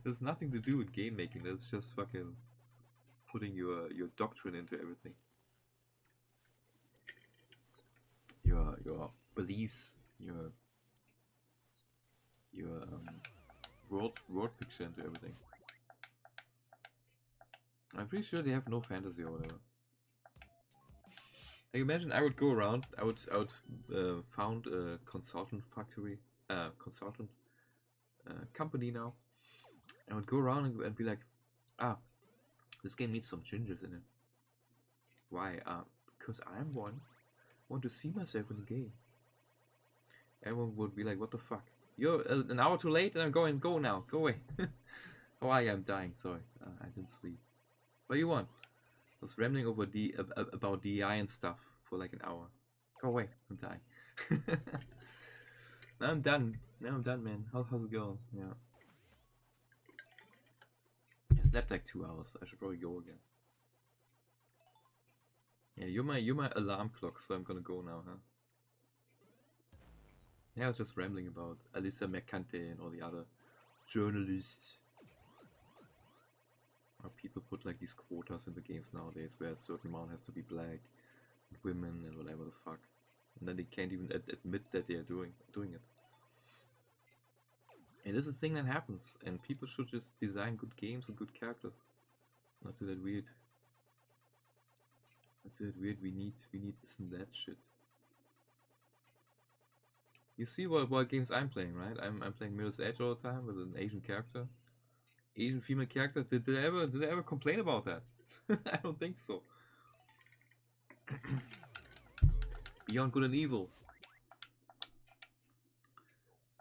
There's nothing to do with game making. That's just fucking putting your doctrine into everything. Your beliefs, your world picture into everything. I'm pretty sure they have no fantasy or whatever. Like imagine I would go around, I would found a consultant factory, consultant company now. I would go around and be like, this game needs some gingers in it. Why? Because I'm one. I want to see myself in the game. Everyone would be like, what the fuck? You're an hour too late and I'm going, go now, go away. How are you? I'm dying, sorry. I didn't sleep. What do you want? I was rambling over about DEI and stuff for like an hour. Go away, I'm dying. Now I'm done. Now I'm done, man. How's it going? Yeah. I slept like 2 hours. I should probably go again. Yeah, you're my alarm clock, so I'm gonna go now, huh? Yeah, I was just rambling about Alyssa Mercante and all the other journalists. Or people put like these quotas in the games nowadays where a certain amount has to be black, and women, and whatever the fuck. And then they can't even admit that they are doing it. And this is a thing that happens, and people should just design good games and good characters. Not do that weird. Not do that weird. We need this and that shit. You see what games I'm playing, right? I'm playing Mirror's Edge all the time with an Asian character. Asian female character. Did I ever complain about that? I don't think so. Beyond Good and Evil.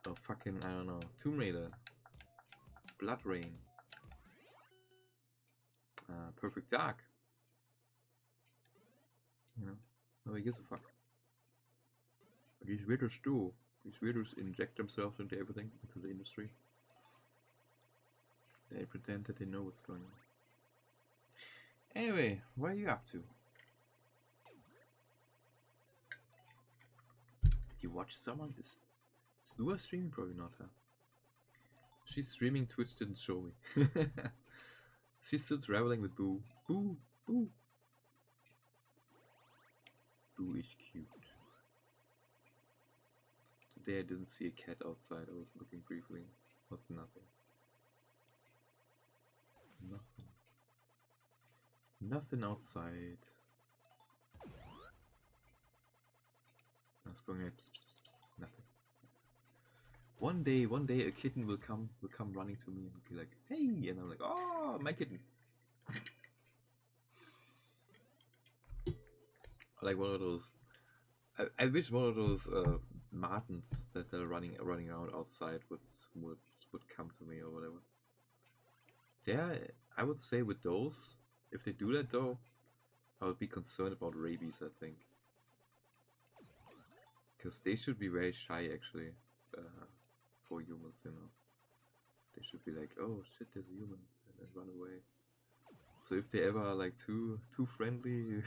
Oh fucking, I don't know. Tomb Raider. Blood Rain. Perfect Dark. You know, nobody gives a fuck. But these winners do. These winners inject themselves into everything, into the industry. They pretend that they know what's going on. Anyway, what are you up to? Did you watch someone? Is Lua streaming? Probably not, huh? She's streaming, Twitch didn't show me. She's still traveling with Boo. Boo! Boo! Boo is cute. Today I didn't see a cat outside. I was looking briefly. It was nothing. Nothing outside. That's going like pss, pss, pss, pss. Nothing. One day a kitten will come running to me and be like, hey, and I'm like, oh, my kitten. Like one of those. I wish one of those martins that are running around outside would come to me or whatever. There, I would say with those, if they do that though, I would be concerned about rabies, I think. Because they should be very shy actually, for humans, you know. They should be like, oh shit, there's a human, and then run away. So if they ever are like too friendly,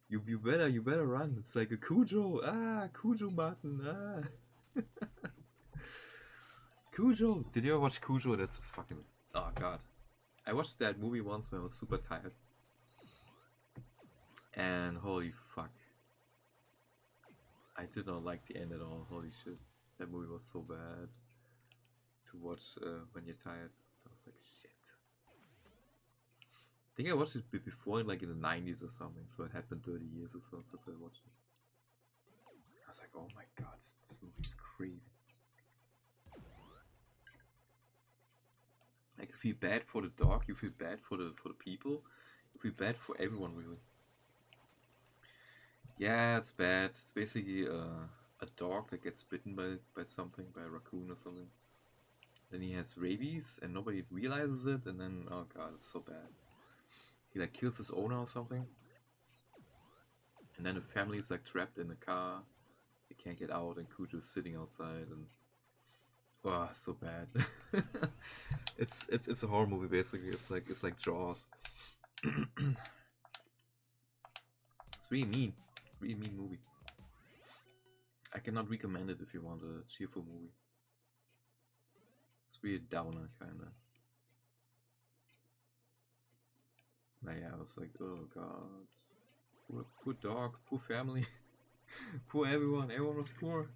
you better run. It's like a Cujo, Cujo Martin, Cujo. Did you ever watch Cujo? That's fucking, oh god. I watched that movie once when I was super tired. And holy fuck. I did not like the end at all, holy shit. That movie was so bad to watch when you're tired. I was like, shit. I think I watched it before, like in the 90s or something, so it had been 30 years or so since I watched it. I was like, oh my god, this movie is crazy. Like, you feel bad for the dog, you feel bad for the people, you feel bad for everyone, really. Yeah, it's bad. It's basically a dog that gets bitten by something, by a raccoon or something. Then he has rabies and nobody realizes it, and then, oh god, it's so bad. He like kills his owner or something. And then the family is like trapped in the car. They can't get out, and Cujo's sitting outside, and oh, so bad. It's a horror movie basically. It's like Jaws. It's really mean movie. I cannot recommend it if you want a cheerful movie. It's really a downer kinda. But yeah, I was like, oh god, poor dog, poor family, poor everyone. Everyone was poor.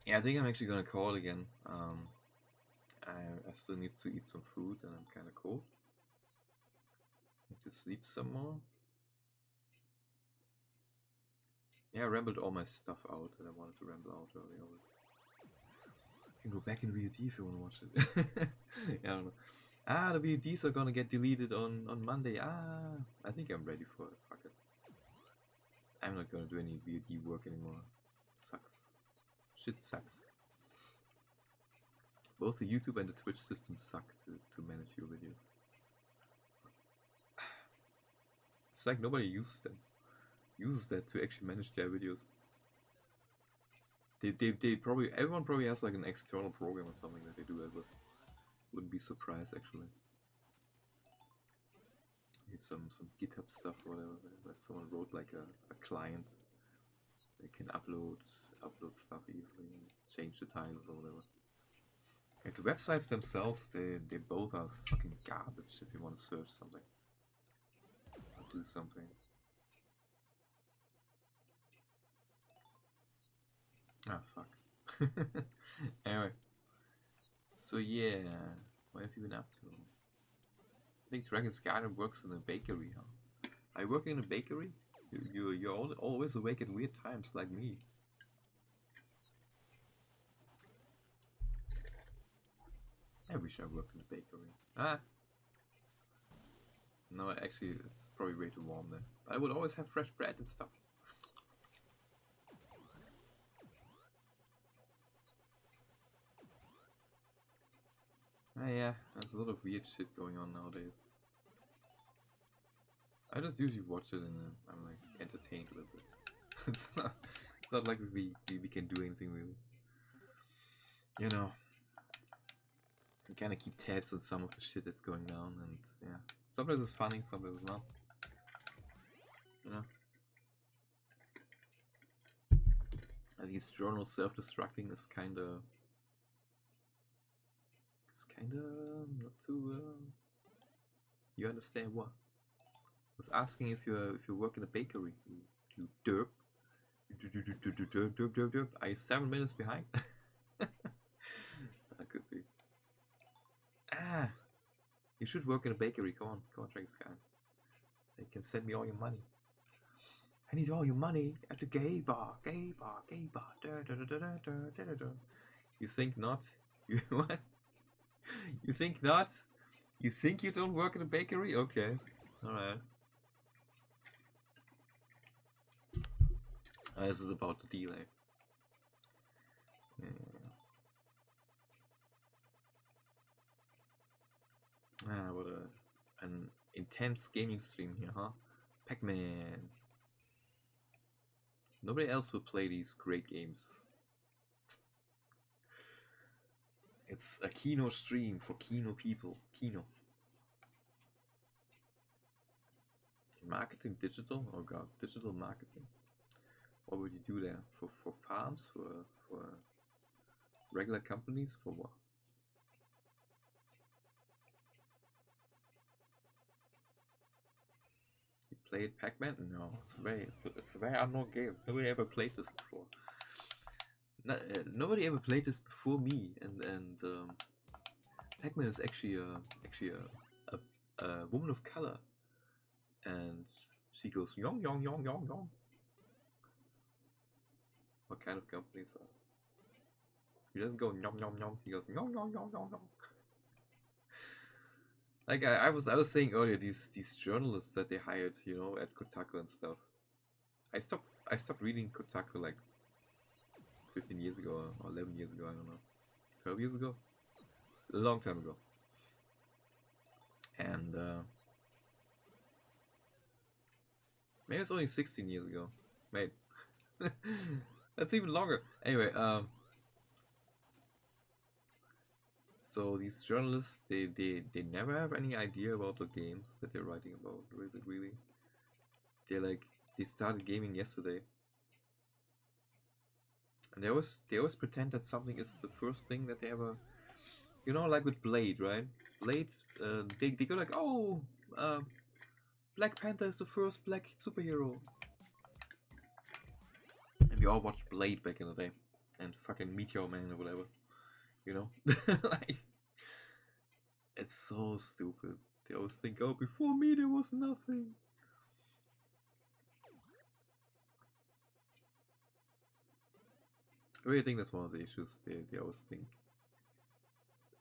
Yeah, I think I'm actually gonna call it again. I still need to eat some food, and I'm kind of cold. Need to sleep some more. Yeah, I rambled all my stuff out that I wanted to ramble out earlier. You can go back in VOD if you want to watch it. Yeah, I don't know. The VODs are gonna get deleted on Monday. I think I'm ready for it. Fuck it. I'm not gonna do any VOD work anymore. Sucks. Shit sucks. Both the YouTube and the Twitch system suck to manage your videos. It's like nobody uses that to actually manage their videos. They probably, everyone probably has like an external program or something that they do that with. Wouldn't be surprised actually. Here's some GitHub stuff or whatever, where someone wrote like a client. They can upload stuff easily and change the titles or whatever. Okay, the websites themselves, they both are fucking garbage if you want to search something. Or do something. Ah, fuck. Anyway. So yeah, what have you been up to? I think Dragon's Garden works in a bakery, huh? Are you working in a bakery? You're always awake at weird times like me. I wish I worked in a bakery. No, actually, it's probably way too warm there. I would always have fresh bread and stuff. Yeah, there's a lot of weird shit going on nowadays. I just usually watch it and I'm like entertained with it. It's not like we can do anything really. You know, you kind of keep tabs on some of the shit that's going down, and yeah, sometimes it's funny, sometimes it's not. You know, these journals self-destructing is kind of not too. You understand what? I was asking if you work in a bakery. You derp. Derp. Are you 7 minutes behind? That could be. You should work in a bakery. Come on, Dragon Sky. They can send me all your money. I need all your money at the gay bar. You think not? You what? You think not? You think you don't work in a bakery? Okay. Alright. This is about the delay. Yeah. What an intense gaming stream here, huh? Pac-Man. Nobody else will play these great games. It's a Kino stream for Kino people. Kino. Marketing digital? Oh god, digital marketing. What would you do there? For farms? For regular companies? For what? You played Pac-Man? No, it's a very unknown game. Nobody ever played this before. Nobody ever played this before me, and Pac-Man is actually a woman of color, and she goes yong yong yong yong yong. What kind of companies are? He doesn't go yom yom yom. He goes yom yom yom yom yom. Like I was saying earlier, these journalists that they hired, you know, at Kotaku and stuff. I stopped reading Kotaku like 15 years ago or 11 years ago, I don't know. 12 years ago? A long time ago. And maybe it's only 16 years ago. Mate. That's even longer. Anyway, so these journalists, they never have any idea about the games that they're writing about. Really. They started gaming yesterday. And they always pretend that something is the first thing that they ever, you know, like with Blade, right? Blade, they go like, oh, Black Panther is the first black superhero. And we all watched Blade back in the day, and fucking Meteor Man or whatever, you know? Like, it's so stupid. They always think, oh, before me there was nothing. I really think that's one of the issues. They always think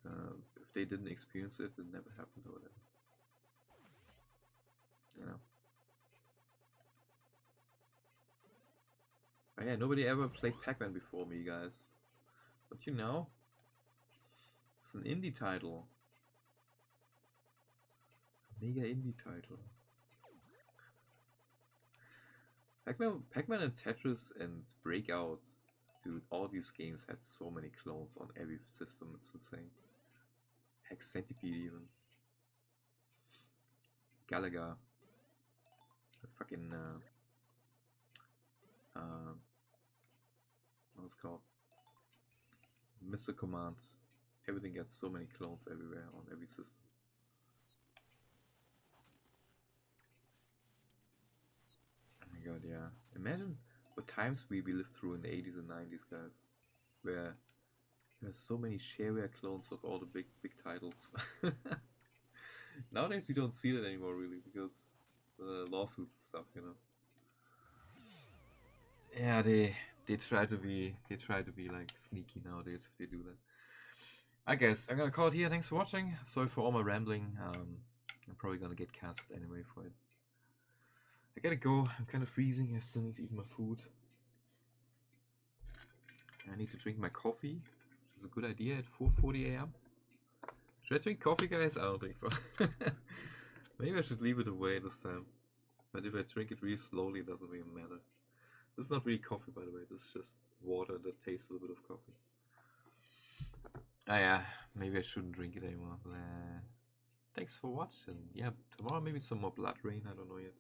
if they didn't experience it, it never happened or whatever. You know. But yeah, nobody ever played Pac-Man before me, guys. But you know, it's an indie title. A mega indie title. Pac-Man and Tetris and Breakout. Dude, all these games had so many clones on every system, it's insane. Hex Centipede even. Galaga. Fucking, what's it called? Missile Commands. Everything gets so many clones everywhere on every system. Oh my god, yeah. Imagine what times we lived through in the 80s and 90s, guys, where there's so many shareware clones of all the big titles. Nowadays you don't see that anymore, really, because lawsuits and stuff, you know. Yeah, they try to be like sneaky nowadays if they do that. I guess I'm gonna call it here. Thanks for watching. Sorry for all my rambling. I'm probably gonna get cancelled anyway for it. I gotta go. I'm kind of freezing. I still need to eat my food. I need to drink my coffee, which is a good idea at 4:40 a.m. Should I drink coffee, guys? I don't think so. Maybe I should leave it away this time. But if I drink it really slowly, it doesn't really matter. This is not really coffee, by the way. This is just water that tastes a little bit of coffee. Ah yeah, maybe I shouldn't drink it anymore. Thanks for watching. Yeah, tomorrow maybe some more Blood Rain. I don't know yet.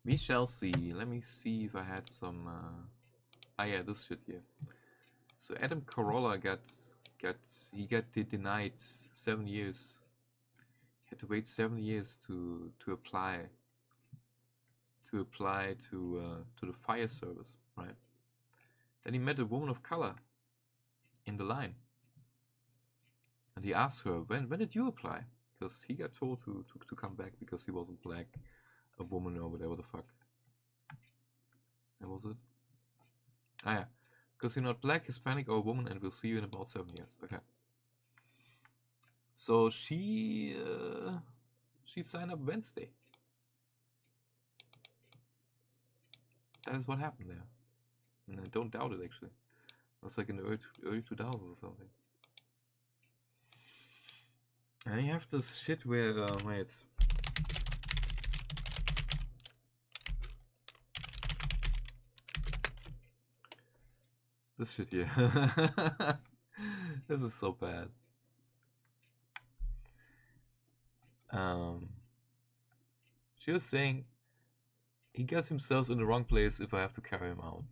We shall see. Let me see if I had some. Ah yeah, this shit here. So Adam Carolla got denied 7 years. He had to wait 7 years to apply to the fire service, right? Then he met a woman of color in the line, and he asked her, when did you apply? Because he got told to come back because he wasn't black, a woman or whatever the fuck. And was it? Ah yeah, because you're not black, Hispanic, or a woman, and we'll see you in about 7 years. Okay. So she signed up Wednesday. That is what happened there. And I don't doubt it, actually. It was like in the early 2000s or something. And you have this shit where, wait. This shit here. This is so bad. She was saying he gets himself in the wrong place if I have to carry him out.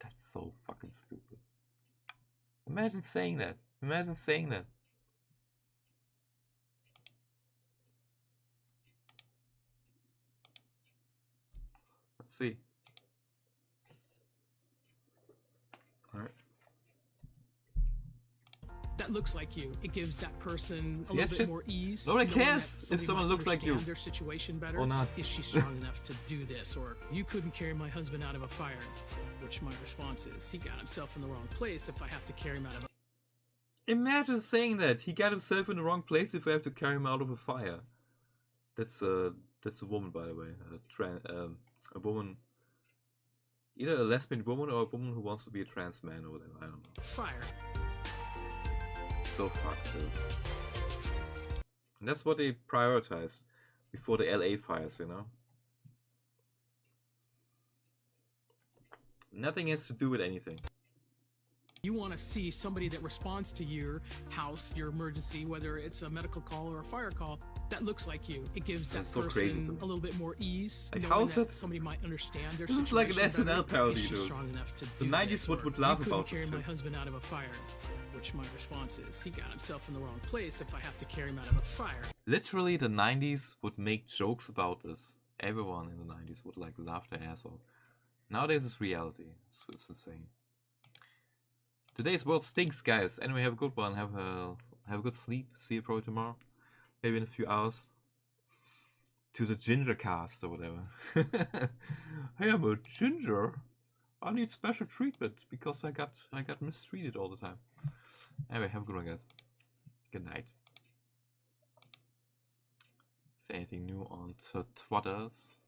That's so fucking stupid. Imagine saying that. Imagine saying that. Let's see. Alright. That looks like you. It gives that person a little bit more ease. Nobody cares if someone looks like you. Their situation better. Or not. Is she strong enough to do this? Or you couldn't carry my husband out of a fire. Which my response is, he got himself in the wrong place if I have to carry him out of a... Imagine saying that. He got himself in the wrong place if I have to carry him out of a fire. That's That's a woman, by the way. A woman, either a lesbian woman or a woman who wants to be a trans man or whatever. I don't know. Fire. So fucked, dude. And that's what they prioritize before the LA fires, you know? Nothing has to do with anything. You want to see somebody that responds to your house, your emergency, whether it's a medical call or a fire call, that looks like you. It gives that That's so crazy person to a little bit more ease, Like, knowing how is that that- somebody might understand their This is like an situation better. SNL parody, Is she dude. strong enough to The do 90s this, would or laugh you couldn't about carry this my shit. husband out of a fire. Which my response is, he got himself in the wrong place if I have to carry him out of a fire. Literally, the 90s would make jokes about this. Everyone in the 90s would like laugh their ass off. Nowadays it's reality. It's insane. Today's world stinks, guys. Anyway, have a good one. Have a good sleep. See you probably tomorrow. Maybe in a few hours. To the ginger cast or whatever. Hey, I'm a ginger. I need special treatment because I got mistreated all the time. Anyway, have a good one, guys. Good night. Is there anything new on Twitters?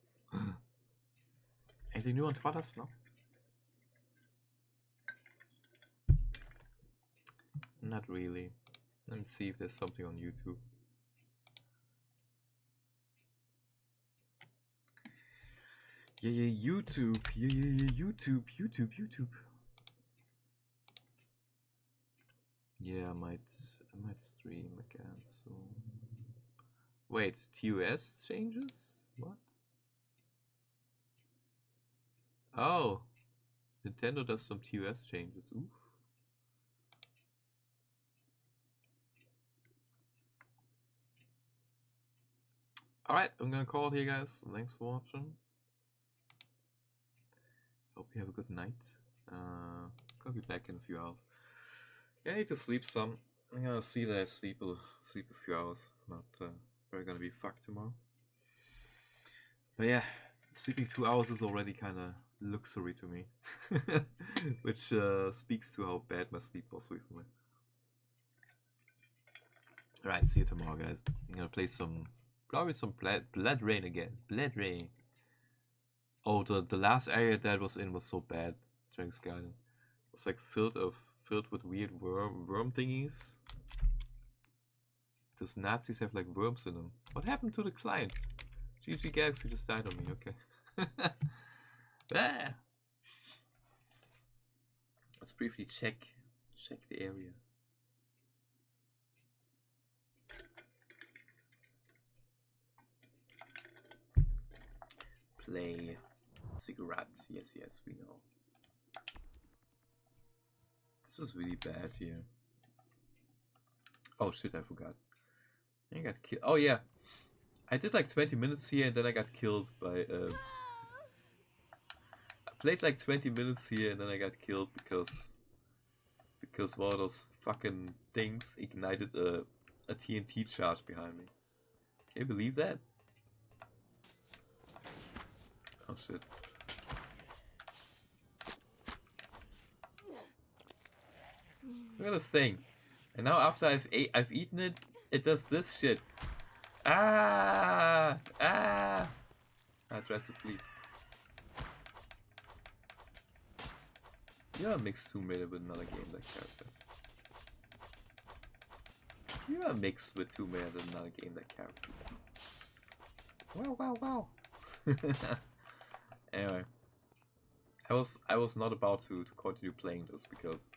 Anything new on Twitters? No. Not really. Let me see if there's something on YouTube. Yeah, YouTube. Yeah, YouTube. Yeah, I might stream again soon. Wait, TOS changes? What? Oh, Nintendo does some TOS changes. Oof. Alright, I'm gonna call it here, guys. Thanks for watching. Hope you have a good night. I'll be back in a few hours. Yeah, I need to sleep some. I'm gonna see that I sleep a few hours. Not probably gonna be fucked tomorrow. But yeah, sleeping 2 hours is already kind of luxury to me, which speaks to how bad my sleep was recently. Alright, see you tomorrow, guys. I'm gonna play probably some Blood Rain again. Blood Rain. Oh, the last area that was in was so bad. Dragon's Garden. It was like filled with weird worm thingies. Those Nazis have like worms in them. What happened to the clients? GG Galaxy just died on me. Okay. Ah! Let's briefly check the area. Play cigarettes. Yes, we know. This was really bad here. Oh shit, I forgot. I got killed. Oh yeah, I did like 20 minutes here and then I got killed by. I played like 20 minutes here and then I got killed because one of those fucking things ignited a TNT charge behind me. Can you believe that? Oh shit. Look at this thing. And now after I've eaten it, it does this shit. Ah! Ah! It tries to flee. You're a mixed Tomb Raider with another game that character. You're a mix with Tomb Raider with another game that character. Wow. Anyway. I was not about to continue playing this because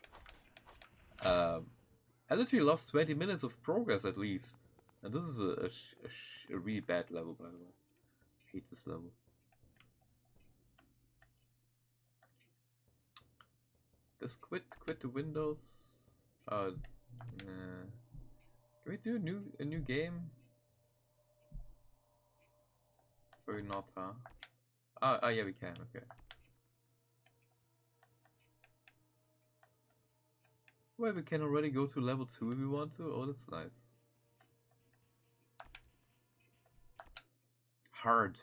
I literally lost 20 minutes of progress at least. And this is a really bad level, by the way. I hate this level. Just quit the windows. Nah. Can we do a new game? Or not, huh? Ah, yeah, we can. Okay. Well, we can already go to level 2 if we want to. Oh, that's nice. Hard.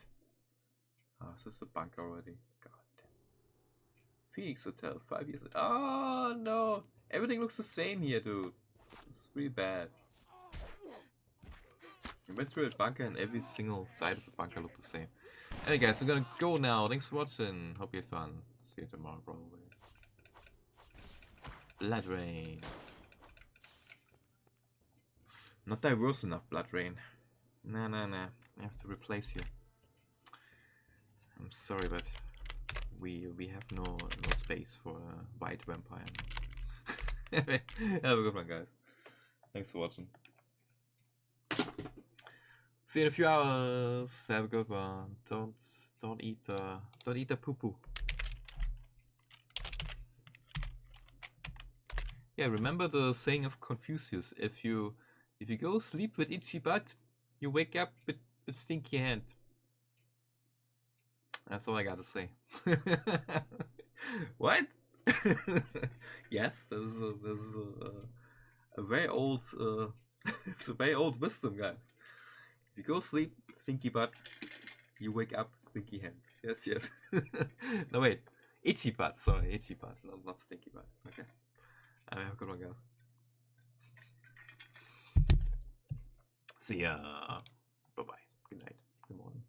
Ah, so it's a bunker already. God damn. Phoenix Hotel, 5 years. Oh no! Everything looks the same here, dude. It's really bad. You went through a bunker and every single side of the bunker looked the same. Anyway guys, I'm gonna go now. Thanks for watching. Hope you had fun. See you tomorrow probably. Blood Rain. Not diverse enough, Blood Rain. Nah. I have to replace you. I'm sorry, but we have no space for a white vampire. Have a good one, guys. Thanks for watching. See you in a few hours. Have a good one. Don't eat the poo poo. Yeah, remember the saying of Confucius: if you go sleep with itchy butt, you wake up with stinky hand. That's all I gotta say. What? Yes, this is a very old it's a very old wisdom, guys. If you go sleep stinky butt, you wake up stinky hand. Yes. No wait, itchy butt. Sorry, itchy butt, not stinky butt. Okay. Have a good one, guys. See ya. Bye bye. Good night. Good morning.